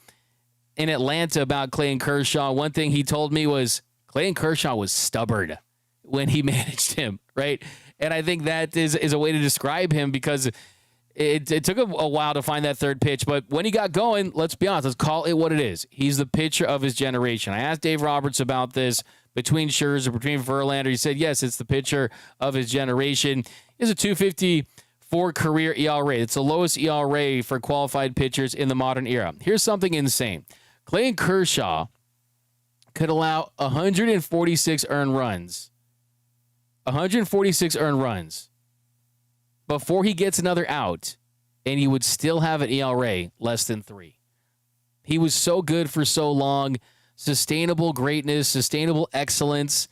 Atlanta about Clayton Kershaw. One thing he told me was Clayton Kershaw was stubborn when he managed him, right? And I think that is a way to describe him, because it took him a while to find that third pitch, but when he got going, let's be honest, let's call it what it is. He's the pitcher of his generation. I asked Dave Roberts about this between Scherzer, between Verlander. He said, yes, it's the pitcher of his generation. He has a 2.54 career ERA. It's the lowest ERA for qualified pitchers in the modern era. Here's something insane. Clayton Kershaw could allow 146 earned runs. 146 earned runs before he gets another out, and he would still have an ERA less than 3. He was so good for so long, sustainable greatness, sustainable excellence,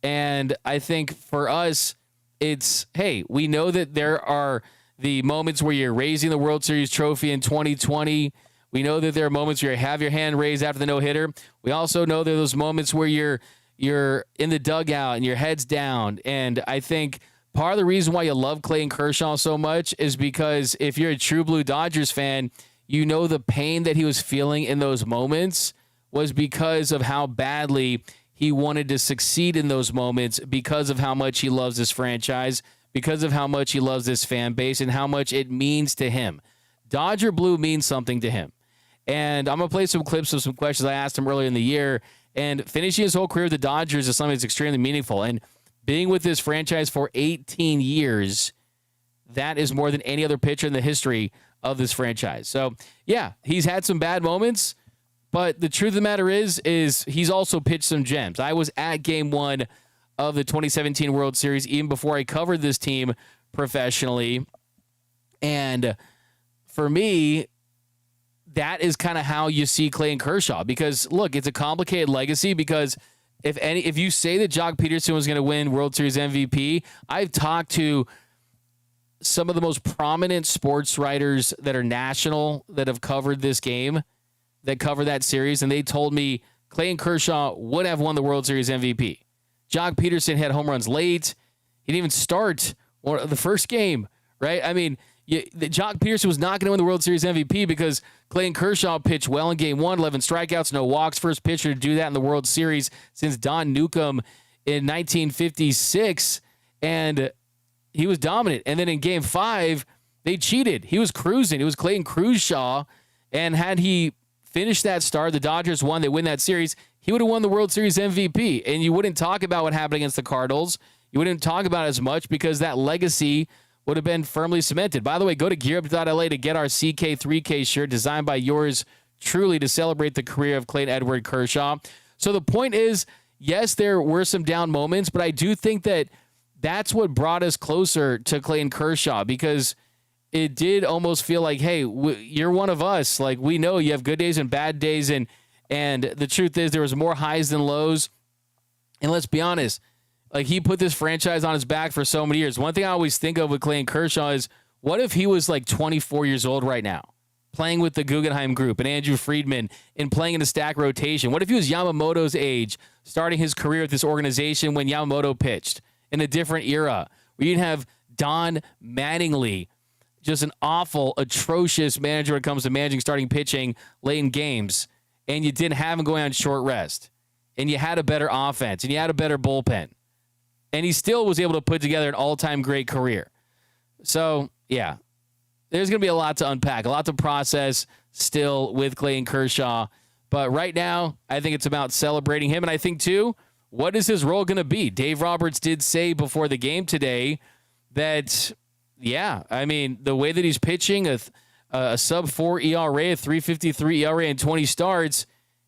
and I think for us, it's, hey, we know that there are the moments where you're raising the World Series trophy in 2020. We know that there are moments where you have your hand raised after the no-hitter. We also know there are those moments where you're in the dugout and your head's down, and I think part of the reason why you love Clayton Kershaw so much is because if you're a true blue Dodgers fan, you know the pain that he was feeling in those moments was because of how badly he wanted to succeed in those moments, because of how much he loves this franchise, because of how much he loves this fan base, and how much it means to him. Dodger blue means something to him. And I'm going to play some clips of some questions I asked him earlier in the year. And finishing his whole career with the Dodgers is something that's extremely meaningful. And being with this franchise for 18 years, that is more than any other pitcher in the history of this franchise. So, yeah, he's had some bad moments, but the truth of the matter is he's also pitched some gems. I was at Game 1 of the 2017 World Series even before I covered this team professionally. And for me, that is kind of how you see Clayton Kershaw, because look, it's a complicated legacy, because if you say that Jock Peterson was going to win World Series MVP, I've talked to some of the most prominent sports writers that are national that have covered this game, that cover that series, and they told me Clayton Kershaw would have won the World Series MVP. Jock Peterson had home runs late. He didn't even start the first game, right? I mean, Jock Peterson was not going to win the World Series MVP because Clayton Kershaw pitched well in Game 1, 11 strikeouts, no walks, first pitcher to do that in the World Series since Don Newcomb in 1956, and he was dominant. And then in Game 5, they cheated. He was cruising. It was Clayton Kershaw, and had he finished that start, the Dodgers won, they win that series, he would have won the World Series MVP. And you wouldn't talk about what happened against the Cardinals. You wouldn't talk about it as much because that legacy would have been firmly cemented. By the way, go to gearup.la to get our CK3K shirt designed by yours truly to celebrate the career of Clayton Edward Kershaw. So the point is, yes, there were some down moments, but I do think that that's what brought us closer to Clayton Kershaw, because it did almost feel like, hey, you're one of us. Like, we know you have good days and bad days, and the truth is there was more highs than lows. And let's be honest, like, he put this franchise on his back for so many years. One thing I always think of with Clayton Kershaw is, what if he was like 24 years old right now, playing with the Guggenheim Group and Andrew Friedman and playing in a stack rotation? What if he was Yamamoto's age, starting his career with this organization when Yamamoto pitched in a different era, where you'd have Don Mattingly, just an awful, atrocious manager when it comes to managing starting pitching late in games, and you didn't have him going on short rest, and you had a better offense, and you had a better bullpen, and he still was able to put together an all-time great career. So, yeah, there's going to be a lot to unpack, a lot to process still with Clayton Kershaw. But right now, I think it's about celebrating him. And I think, too, what is his role going to be? Dave Roberts did say before the game today that, yeah, I mean, the way that he's pitching, a sub-4 ERA, a 3.53 ERA, and 20 starts,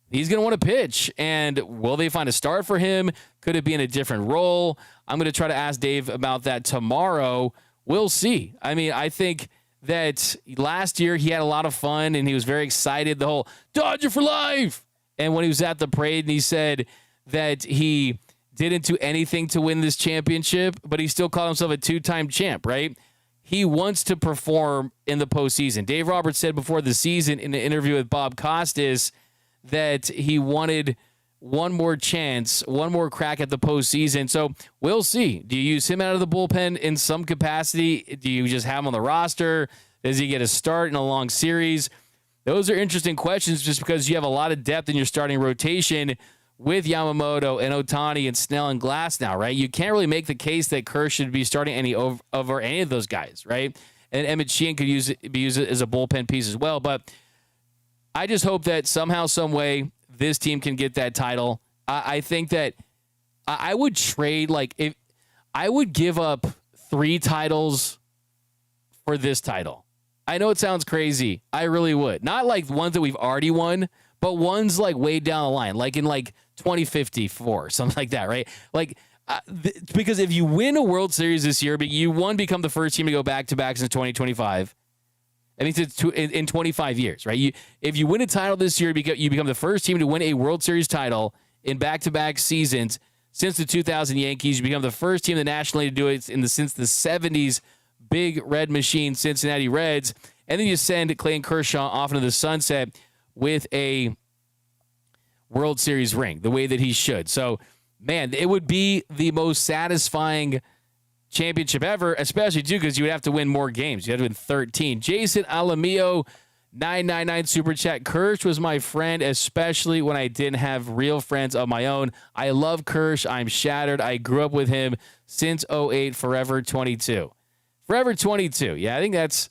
he's going to want to pitch. And will they find a start for him? Could it be in a different role? I'm going to try to ask Dave about that tomorrow. We'll see. I mean, I think that last year he had a lot of fun and he was very excited, the whole Dodger for life. And when he was at the parade and he said that he didn't do anything to win this championship, but he still called himself a two-time champ, right? He wants to perform in the postseason. Dave Roberts said before the season in an interview with Bob Costas that he wanted one more chance, one more crack at the postseason. So we'll see. Do you use him out of the bullpen in some capacity? Do you just have him on the roster? Does he get a start in a long series? Those are interesting questions just because you have a lot of depth in your starting rotation with Yamamoto and Ohtani and Snell and Glass now, right? You can't really make the case that Kerr should be starting over any of those guys, right? And Emmet Sheehan could be used as a bullpen piece as well. But I just hope that somehow, some way, this team can get that title. I think that I would trade, like, if I would give up 3 titles for this title. I know it sounds crazy. I really would. Not like ones that we've already won, but ones like way down the line, like in like 2054, something like that, right? Like, because if you win a World Series this year, but you become the first team to go back-to-back since 2025. I mean, it's in 25 years, right? If you win a title this year, you become the first team to win a World Series title in back-to-back seasons since the 2000 Yankees. You become the first team in the National League to do it since the 70s Big Red Machine Cincinnati Reds. And then you send Clayton Kershaw off into the sunset with a World Series ring, the way that he should. So, man, it would be the most satisfying championship ever, especially too because you would have to win more games. You had to win 13. Jason Alamio, 999 Super Chat. Kersh was my friend, especially when I didn't have real friends of my own. I love Kersh. I'm shattered. I grew up with him since 08. Forever 22. Forever 22. Yeah, I think that's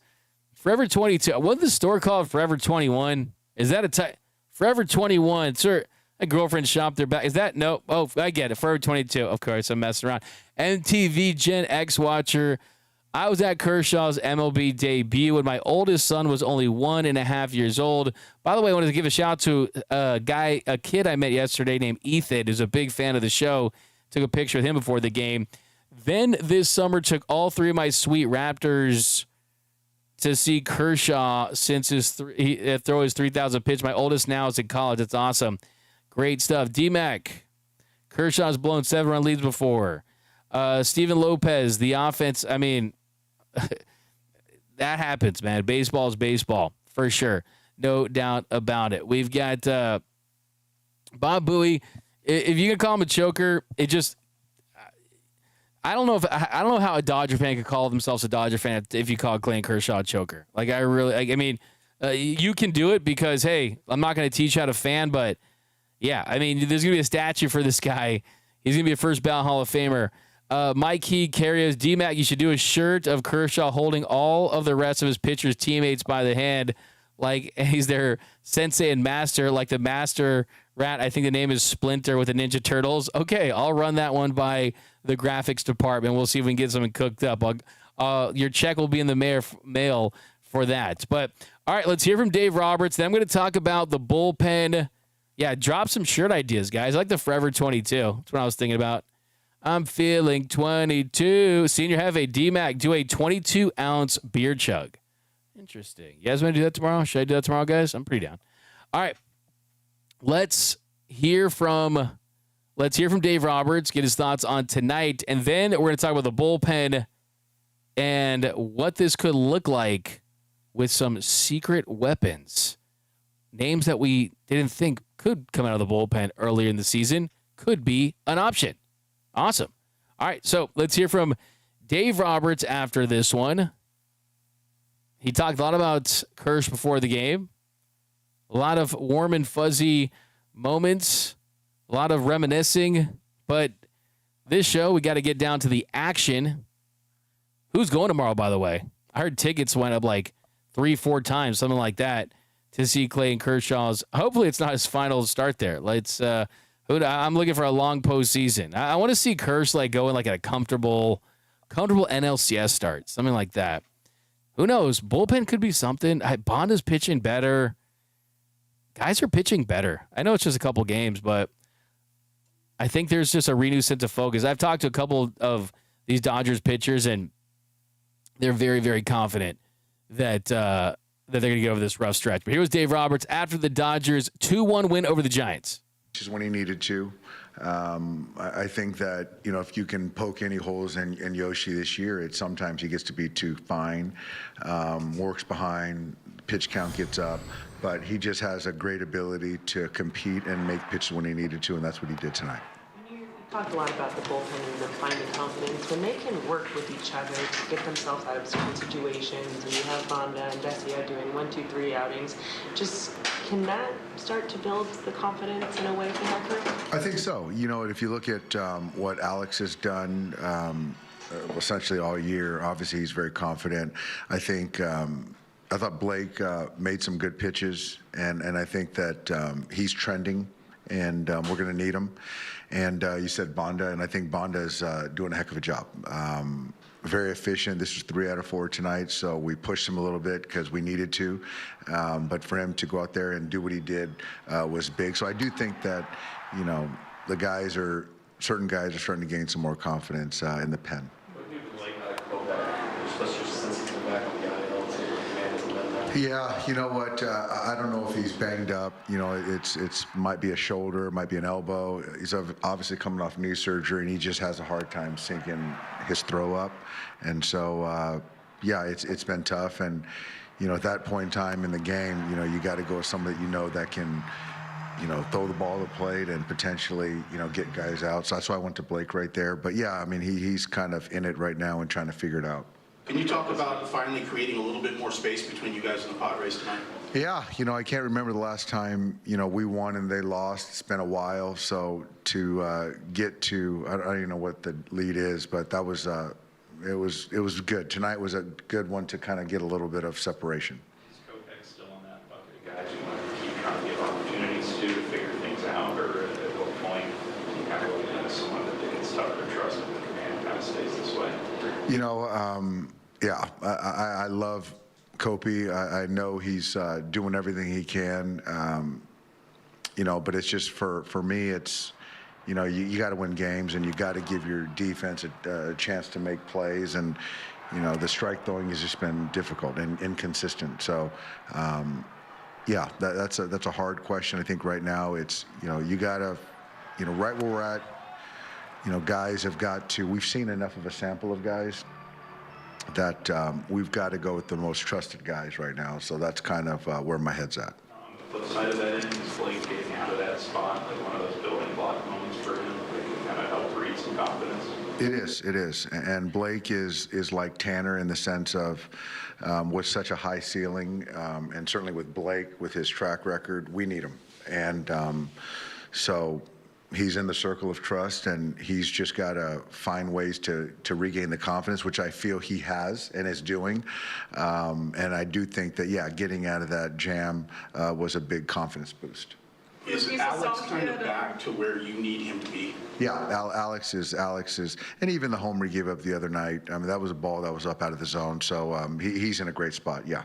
Forever 22. Wasn't the store called Forever 21? Is that a type? Forever 21. Sir, my girlfriend shopped their back. Is that? No. Oh, I get it. Forever 22. Of course, I'm messing around. MTV Gen X watcher. I was at Kershaw's MLB debut when my oldest son was only 1.5 years old. By the way, I wanted to give a shout out to a kid I met yesterday named Ethan, who's a big fan of the show. Took a picture with him before the game. Then this summer took all 3 of my sweet Raptors to see Kershaw since he throw his 3,000 pitch. My oldest now is in college. It's awesome. Great stuff. D-Mac. Kershaw's blown 7-run leads before. Steven Lopez, the offense, I mean, that happens, man. Baseball is baseball, for sure. No doubt about it. We've got Bob Bowie. If you can call him a choker, it just, I don't know how a Dodger fan could call themselves a Dodger fan if you call Clayton Kershaw a choker. Like, you can do it because, hey, I'm not going to teach you how to fan, but yeah, I mean, there's going to be a statue for this guy. He's going to be a first ballot Hall of Famer. Mike He Carrios, D-Mac, you should do a shirt of Kershaw holding all of the rest of his pitchers' teammates by the hand like he's their sensei and master, like the master rat. I think the name is Splinter with the Ninja Turtles. Okay, I'll run that one by the graphics department. We'll see if we can get something cooked up. Your check will be in the mail for that. But, all right, let's hear from Dave Roberts. Then I'm going to talk about the bullpen. Yeah, drop some shirt ideas, guys. I like the Forever 22. That's what I was thinking about. I'm feeling 22. Senior Hefe, D-Mac, do a 22-ounce beer chug. Interesting. You guys want to do that tomorrow? Should I do that tomorrow, guys? I'm pretty down. All right. Let's hear from Dave Roberts, get his thoughts on tonight, and then we're going to talk about the bullpen and what this could look like with some secret weapons. Names that we didn't think could come out of the bullpen earlier in the season could be an option. Awesome. All right, so let's hear from Dave Roberts after this one. He talked a lot about Kersh before the game. A lot of warm and fuzzy moments. A lot of reminiscing. But this show, we got to get down to the action. Who's going tomorrow, by the way? I heard tickets went up like 3-4 times, something like that, to see Clayton Kershaw's. Hopefully it's not his final start there. I'm looking for a long postseason. I want to see Kersh go in a comfortable NLCS start, something like that. Who knows? Bullpen could be something. Bonda's pitching better. Guys are pitching better. I know it's just a couple games, but I think there's just a renewed sense of focus. I've talked to a couple of these Dodgers pitchers, and they're very, very confident that they're going to get over this rough stretch. But here was Dave Roberts after the Dodgers 2-1 win over the Giants. Just when he needed to. I think that, if you can poke any holes in Yoshi this year, sometimes he gets to be too fine, works behind, pitch count gets up, but he just has a great ability to compete and make pitches when he needed to, and that's what he did tonight. You talked a lot about the bullpen and the finding confidence. When they can work with each other to get themselves out of certain situations, and you have Bonda and Vesia doing 1, 2, 3 outings, can that start to build the confidence in a way for that group? I think so. If you look at what Alex has done essentially all year, obviously he's very confident. I think I thought Blake made some good pitches, and I think that he's trending, and we're going to need him. And you said Bonda, and I think Bonda is doing a heck of a job. Very efficient. This was 3 out of 4 tonight, so we pushed him a little bit because we needed to. But for him to go out there and do what he did was big. So I do think that, certain guys are starting to gain some more confidence in the pen. Yeah, you know what? I don't know if he's banged up. It's might be a shoulder, might be an elbow. He's obviously coming off knee surgery, and he just has a hard time sinking his throw up. And so, it's been tough. And at that point in time in the game, you got to go with somebody that can, throw the ball to the plate and potentially, get guys out. So that's why I went to Blake right there. But yeah, he's kind of in it right now and trying to figure it out. Can you talk about finally creating a little bit more space between you guys and the Padres tonight? Yeah, I can't remember the last time, we won and they lost. It's been a while. So to get to, I don't even know what the lead is, but that was, it was good. Tonight was a good one to kind of get a little bit of separation. Is Kopech still on that bucket of guys you want to keep trying to give opportunities to figure things out, or at what point you kind of go into someone that it's tougher to trust and the command kind of stays this way? I love Kopi. I know he's doing everything he can, but it's just for me, it's, you got to win games and you got to give your defense a chance to make plays. And, the strike throwing has just been difficult and inconsistent. So, that's a hard question. I think right now it's, you got to, right where we're at, guys have got to, we've seen enough of a sample of guys that we've got to go with the most trusted guys right now. So that's kind of where my head's at. On the flip side of that is Blake getting out of that spot, like one of those building block moments for him that can kind of help breed some confidence. It is. And Blake is like Tanner in the sense of with such a high ceiling, and certainly with Blake, with his track record, we need him. And so he's in the circle of trust, and he's just got to find ways to regain the confidence, which I feel he has and is doing. And I do think that, getting out of that jam was a big confidence boost. Is Alex kind of back to where you need him to be? Yeah, Alex is, and even the homer he gave up the other night, that was a ball that was up out of the zone. So he's in a great spot, yeah.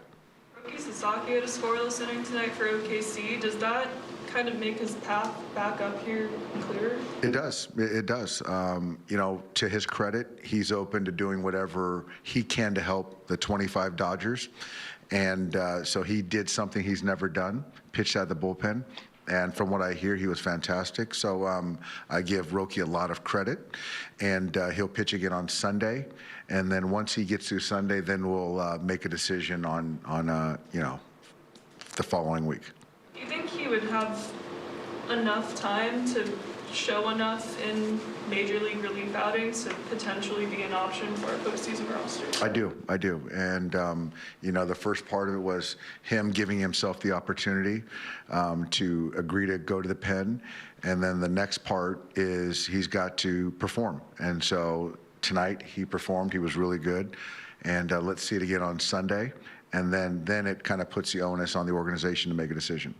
Rookie Sasaki had a scoreless inning tonight for OKC. Does that kind of make his path back up here clearer? It does. To his credit, he's open to doing whatever he can to help the 25 Dodgers. And so he did something he's never done, pitched out of the bullpen. And from what I hear, he was fantastic. So I give Roki a lot of credit. And he'll pitch again on Sunday. And then once he gets through Sunday, then we'll make a decision on the following week. Do you think he would have enough time to show enough in major league relief outings to potentially be an option for a postseason roster? I do. And, the first part of it was him giving himself the opportunity to agree to go to the pen. And then the next part is he's got to perform. And so tonight he performed. He was really good. And let's see it again on Sunday. And then it kind of puts the onus on the organization to make a decision.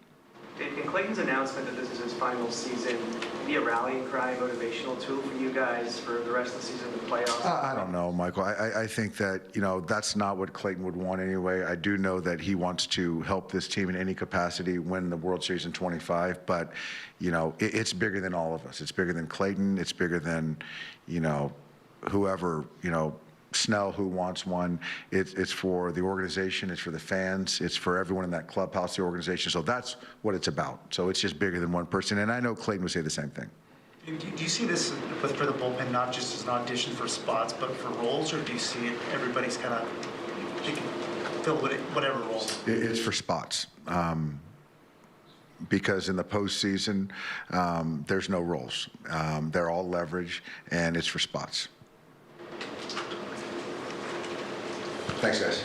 In Clayton's announcement that this is his final season, be a rallying cry, motivational tool for you guys for the rest of the season, the playoffs? I don't know, Michael. I think that, that's not what Clayton would want anyway. I do know that he wants to help this team in any capacity win the World Series in 25, but, it's bigger than all of us. It's bigger than Clayton. It's bigger than, whoever, Snell, who wants one. It's for the organization, it's for the fans, it's for everyone in that clubhouse, the organization. So that's what it's about. So it's just bigger than one person. And I know Clayton would say the same thing. Do you see this for the bullpen not just as an audition for spots, but for roles, or do you see it everybody's kind of fill whatever role? It's for spots. Because in the postseason, there's no roles. They're all leverage, and it's for spots. Thanks, guys.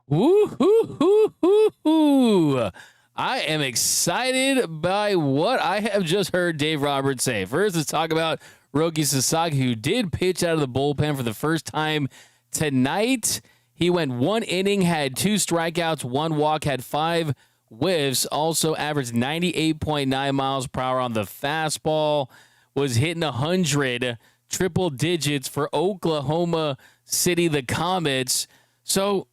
Woo-hoo-hoo-hoo-hoo. I am excited by what I have just heard Dave Roberts say. First, let's talk about Roki Sasaki, who did pitch out of the bullpen for the first time tonight. He went 1 inning, had 2 strikeouts, 1 walk, had 5 whiffs, also averaged 98.9 miles per hour on the fastball, was hitting 100 triple digits for Oklahoma City, the Comets. So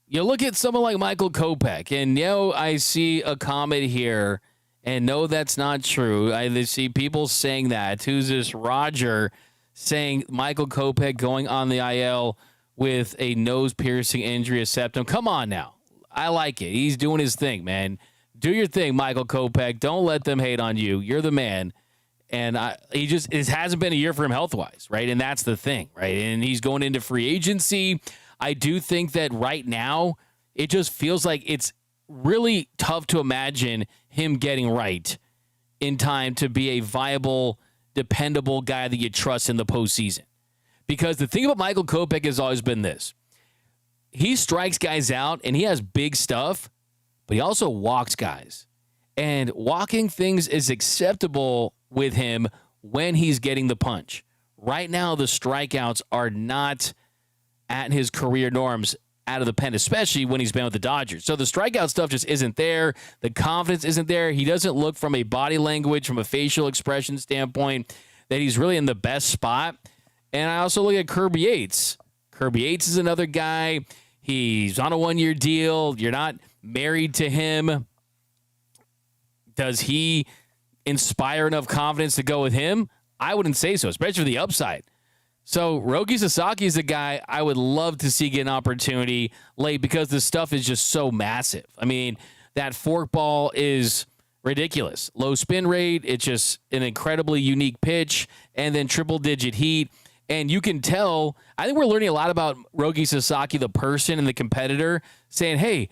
you look at someone like Michael Kopech, and I see a comment here, and no, that's not true. I see people saying that. Who's this? Roger saying Michael Kopech going on the IL with a nose-piercing injury, a septum. Come on now. I like it. He's doing his thing, man. Do your thing, Michael Kopech. Don't let them hate on you. You're the man. And it hasn't been a year for him health-wise, right? And that's the thing, right? And he's going into free agency. I do think that right now, it just feels like it's really tough to imagine him getting right in time to be a viable, dependable guy that you trust in the postseason. Because the thing about Michael Kopech has always been this. He strikes guys out, and he has big stuff, but he also walks guys. And walking things is acceptable with him when he's getting the punch. Right now, the strikeouts are not at his career norms out of the pen, especially when he's been with the Dodgers. So the strikeout stuff just isn't there. The confidence isn't there. He doesn't look from a body language, from a facial expression standpoint, that he's really in the best spot. And I also look at Kirby Yates. Kirby Yates is another guy. He's on a 1-year deal. You're not married to him. Does he inspire enough confidence to go with him? I wouldn't say so, especially for the upside. So Roki Sasaki is a guy I would love to see get an opportunity late because the stuff is just so massive. I mean, that forkball is ridiculous. Low spin rate. It's just an incredibly unique pitch, and then triple-digit heat. And you can tell, I think we're learning a lot about Roki Sasaki, the person and the competitor, saying, hey,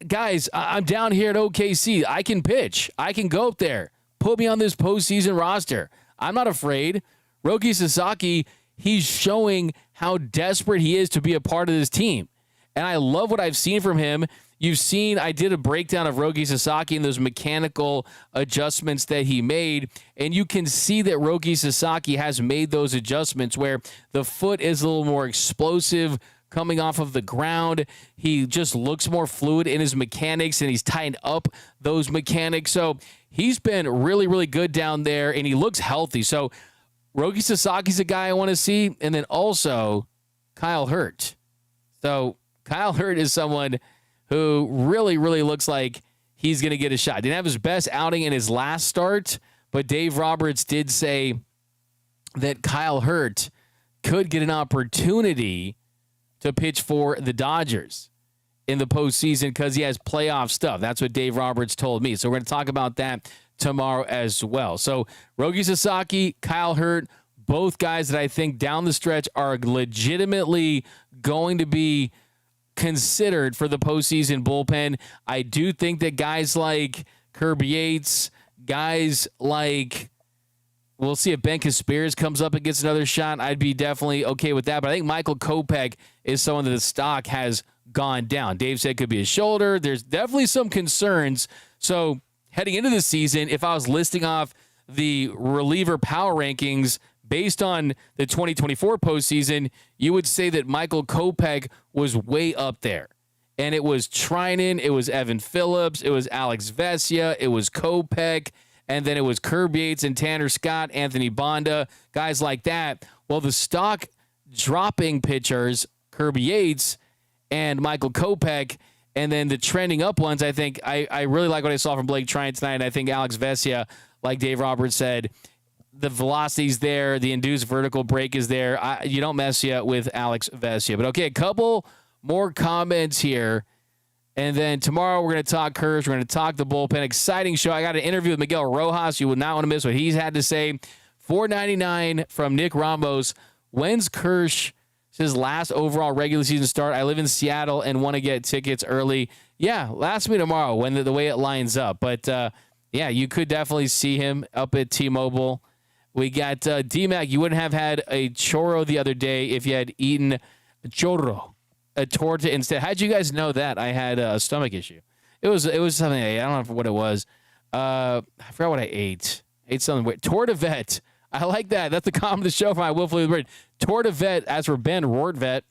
guys, I'm down here at OKC. I can pitch. I can go up there. Put me on this postseason roster. I'm not afraid. Roki Sasaki, he's showing how desperate he is to be a part of this team. And I love what I've seen from him. You've seen, I did a breakdown of Roki Sasaki and those mechanical adjustments that he made. And you can see that Roki Sasaki has made those adjustments where the foot is a little more explosive coming off of the ground. He just looks more fluid in his mechanics, and he's tightened up those mechanics. So he's been really, really good down there, and he looks healthy. So Roki Sasaki's a guy I want to see. And then also Kyle Hurt. So Kyle Hurt is someone who really, really looks like he's going to get a shot. Didn't have his best outing in his last start, but Dave Roberts did say that Kyle Hurt could get an opportunity to pitch for the Dodgers. in the postseason because he has playoff stuff. That's what Dave Roberts told me. So we're going to talk about that tomorrow as well. So Rogi Sasaki, Kyle Hurt, both guys that I think down the stretch are legitimately going to be considered for the postseason bullpen. I do think that guys like Kirby Yates, guys like, we'll see if Ben Spears comes up and gets another shot. I'd be definitely okay with that. But I think Michael Kopech is someone that the stock has gone down. Dave said it could be his shoulder. There's definitely some concerns. So heading into the season, if I was listing off the reliever power rankings based on the 2024 postseason, you would say that Michael Kopech was way up there. And it was Treinen, it was Evan Phillips, it was Alex Vesia, it was Kopech, and then it was Kirby Yates and Tanner Scott, Anthony Bonda, guys like that. Well, the stock dropping pitchers, Kirby Yates and Michael Kopech, and then the trending up ones, I think I really like what I saw from Blake Treinen tonight. And I think Alex Vesia, like Dave Roberts said, the velocity's there, the induced vertical break is there. You don't mess yet with Alex Vesia. But okay, a couple more comments here. And then tomorrow we're going to talk Kersh. We're going to talk the bullpen. Exciting show. I got an interview with Miguel Rojas. You will not want to miss what he's had to say. $4.99 from Nick Ramos. When's Kersh his last overall regular season start? I live in Seattle and want to get tickets early. Yeah, last week tomorrow when the way it lines up. But, yeah, you could definitely see him up at T-Mobile. We got D-Mac. You wouldn't have had a churro the other day if you had eaten a churro, a torta instead. How'd you guys know that I had a stomach issue? It was something I don't know what it was. I forgot what I ate. Ate something weird. Torta Vet. I like that. That's the comment of the show for my Willfully the Bird. Torta Vet, as for Ben Rortvet.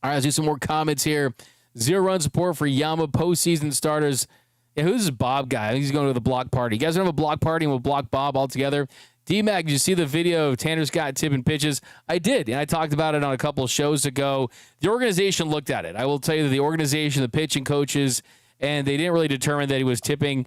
All right, let's do some more comments here. 0-run support for Yama postseason starters. Yeah, who's this Bob guy? I think he's going to the block party. You guys don't have a block party and we'll block Bob all together? D-Mac, did you see the video of Tanner Scott tipping pitches? I did, and I talked about it on a couple of shows ago. The organization looked at it. I will tell you that the organization, the pitching coaches, and they didn't really determine that he was tipping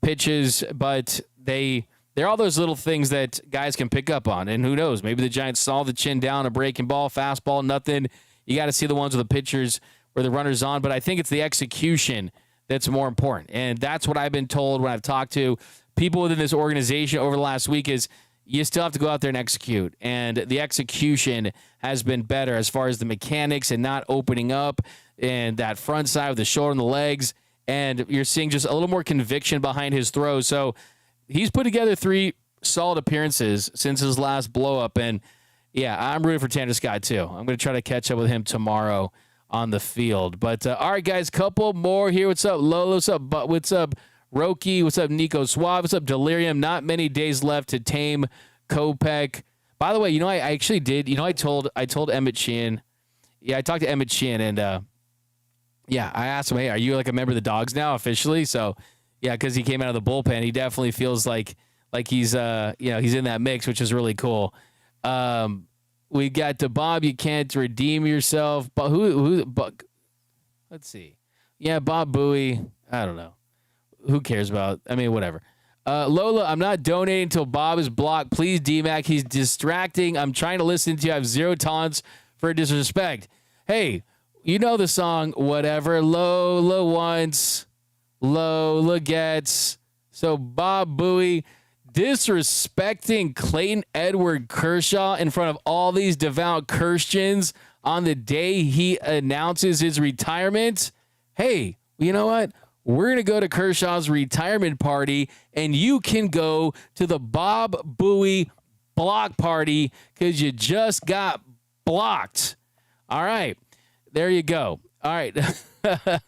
pitches, but they're all those little things that guys can pick up on. And who knows? Maybe the Giants saw the chin down, a breaking ball, fastball, nothing. You got to see the ones with the pitchers where the runner's on. But I think it's the execution that's more important. And that's what I've been told when I've talked to people within this organization over the last week is you still have to go out there and execute. And the execution has been better as far as the mechanics and not opening up and that front side with the shoulder and the legs. And you're seeing just a little more conviction behind his throws. So he's put together 3 solid appearances since his last blow-up. And, yeah, I'm rooting for Tanner Scott, too. I'm going to try to catch up with him tomorrow on the field. But, all right, guys, couple more here. What's up, Lolo? What's up, What's up, Roki? What's up, Nico Suave? What's up, Delirium? Not many days left to tame Kopech. By the way, you know, I actually did. You know, I told Emmet Sheehan. Yeah, I talked to Emmet Sheehan, and, yeah, I asked him, hey, are you like a member of the Dogs now officially? So, yeah, because he came out of the bullpen, he definitely feels like he's he's in that mix, which is really cool. We got to Bob. You can't redeem yourself, but But let's see. Yeah, Bob Bowie. I don't know. Who cares about? I mean, whatever. Lola, I'm not donating until Bob is blocked. Please, D-Mac. He's distracting. I'm trying to listen to you. I have 0 tolerance for disrespect. Hey, you know the song, whatever Lola wants, Lola gets. So Bob Bowie disrespecting Clayton Edward Kershaw in front of all these devout Christians on the day he announces his retirement. Hey, you know what? We're going to go to Kershaw's retirement party, and you can go to the Bob Bowie block party because you just got blocked. All right. There you go. All right. But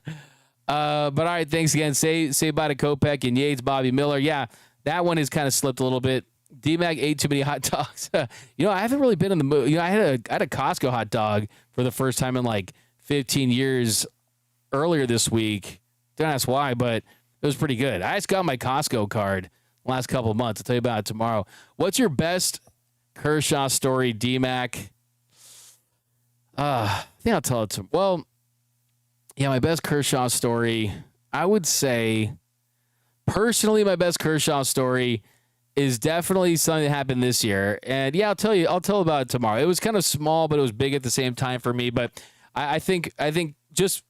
all right, thanks again. Say bye to Kopech and Yates, Bobby Miller. Yeah, that one has kind of slipped a little bit. D-Mac ate too many hot dogs. You know, I haven't really been in the mood. You know, I had a Costco hot dog for the first time in like 15 years earlier this week. Don't ask why, but it was pretty good. I just got my Costco card the last couple of months. I'll tell you about it tomorrow. What's your best Kershaw story, D-Mac? I think I'll tell it to him. Well, yeah, my best Kershaw story, I would say, personally, my best Kershaw story is definitely something that happened this year. And yeah, I'll tell about it tomorrow. It was kind of small, but it was big at the same time for me. But I think just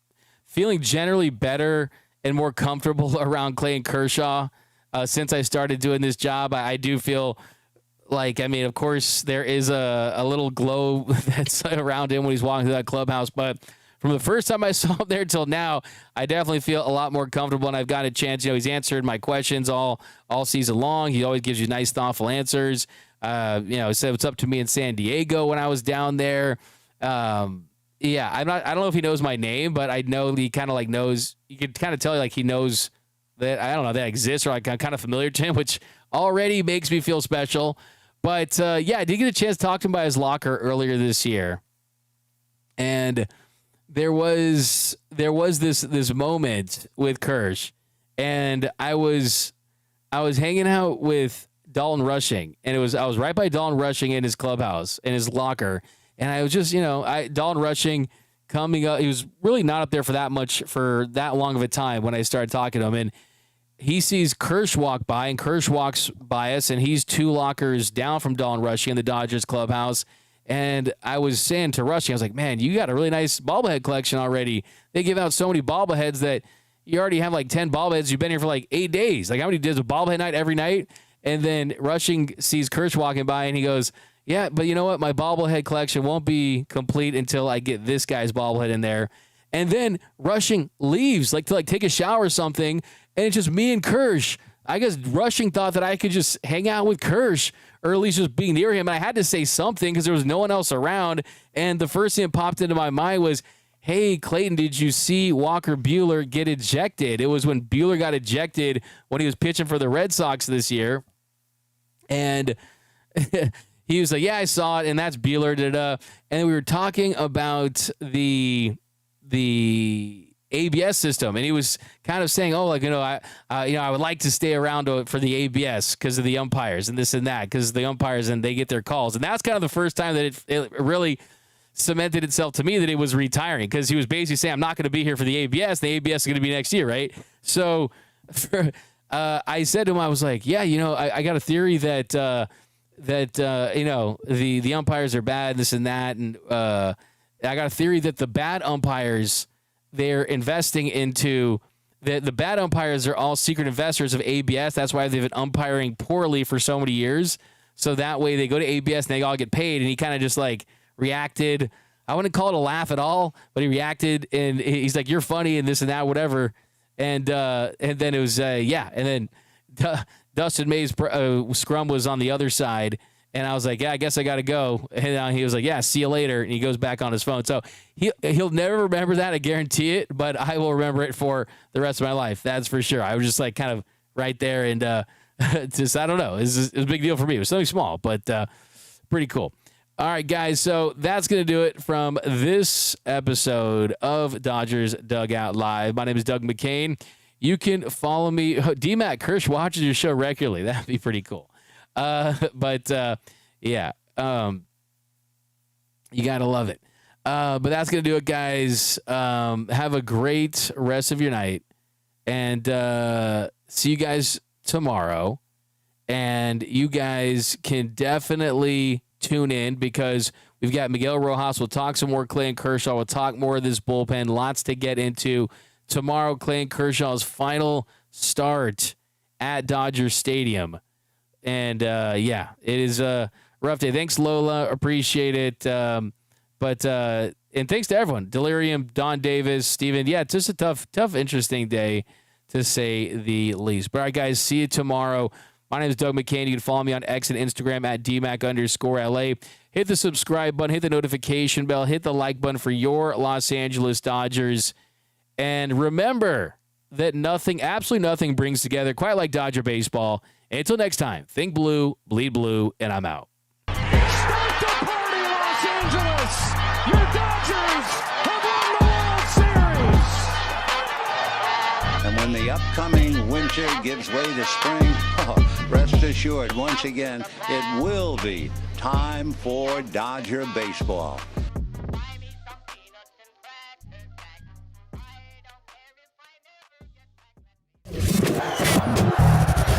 feeling generally better and more comfortable around Clayton Kershaw since I started doing this job. I do feel like, I mean, of course, there is a little glow that's around him when he's walking through that clubhouse, but from the first time I saw him there till now, I definitely feel a lot more comfortable, and I've got a chance. He's answered my questions all season long. He always gives you nice, thoughtful answers. He said what's up to me in San Diego when I was down there. I don't know if he knows my name, but I know he kind of like knows. You could kind of tell like he knows that I don't know that exists, or like I'm kind of familiar to him, which already makes me feel special. But I did get a chance to talk to him by his locker earlier this year, and there was this moment with Kersh, and I was hanging out with Dalton Rushing, and I was right by Dalton Rushing in his clubhouse, in his locker, and I was just, Dalton Rushing coming up. He was really not up there for that long of a time when I started talking to him, and he sees Kersh walk by, and Kersh walks by us, and he's 2 lockers down from Dalton Rushing in the Dodgers clubhouse. And I was saying to Rushing, I was like, man, you got a really nice bobblehead collection already. They give out so many bobbleheads that you already have like 10 bobbleheads. You've been here for like 8 days. Like, how many days of bobblehead night every night? And then Rushing sees Kersh walking by, and he goes, yeah, but you know what? My bobblehead collection won't be complete until I get this guy's bobblehead in there. And then Rushing leaves to take a shower or something, and it's just me and Kersh. I guess Rushing thought that I could just hang out with Kersh, or at least just be near him. And I had to say something because there was no one else around. And the first thing that popped into my mind was, hey, Clayton, did you see Walker Buehler get ejected? It was when Buehler got ejected when he was pitching for the Red Sox this year. And he was like, yeah, I saw it, and that's Buehler. And we were talking about the ABS system, and he was kind of saying, I would like to stay around for the ABS because of the umpires and this and that, because the umpires and they get their calls. And that's kind of the first time that it really cemented itself to me that he was retiring, because he was basically saying, I'm not going to be here for the ABS. The ABS is going to be next year, right? So I said to him, I was like, yeah, I got a theory that the umpires are bad, this and that, and I got a theory that the bad umpires, they're investing into the bad umpires are all secret investors of ABS. That's why they've been umpiring poorly for so many years. So that way they go to ABS and they all get paid. And he kind of just like reacted. I wouldn't call it a laugh at all, but he reacted, and he's like, you're funny and this and that, whatever. And then it was, And then Dustin May's scrum was on the other side. And I was like, yeah, I guess I got to go. And he was like, yeah, see you later. And he goes back on his phone. So he'll never remember that. I guarantee it. But I will remember it for the rest of my life. That's for sure. I was just like kind of right there. And just, I don't know. It was a big deal for me. It was something small, but pretty cool. All right, guys. So that's going to do it from this episode of Dodgers Dugout Live. My name is Doug McKain. You can follow me. D-Mac Kirsch watches your show regularly. That'd be pretty cool. You gotta love it. But that's gonna do it, guys. Have a great rest of your night, and see you guys tomorrow. And you guys can definitely tune in, because we've got Miguel Rojas. We'll talk some more Clayton Kershaw. We'll talk more of this bullpen. Lots to get into tomorrow. Clayton Kershaw's final start at Dodger Stadium. And, it is a rough day. Thanks, Lola. Appreciate it. And thanks to everyone. Delirium, Don Davis, Steven. Yeah, it's just a tough, interesting day, to say the least. But, all right, guys, see you tomorrow. My name is Doug McKain. You can follow me on X and Instagram at DMac_LA. Hit the subscribe button. Hit the notification bell. Hit the like button for your Los Angeles Dodgers. And remember that absolutely nothing brings together quite like Dodger baseball. Until next time, think blue, bleed blue, and I'm out. Start the party, Los Angeles! Your Dodgers have won the World Series! And when the upcoming winter gives way to spring, rest assured, once again, it will be time for Dodger baseball.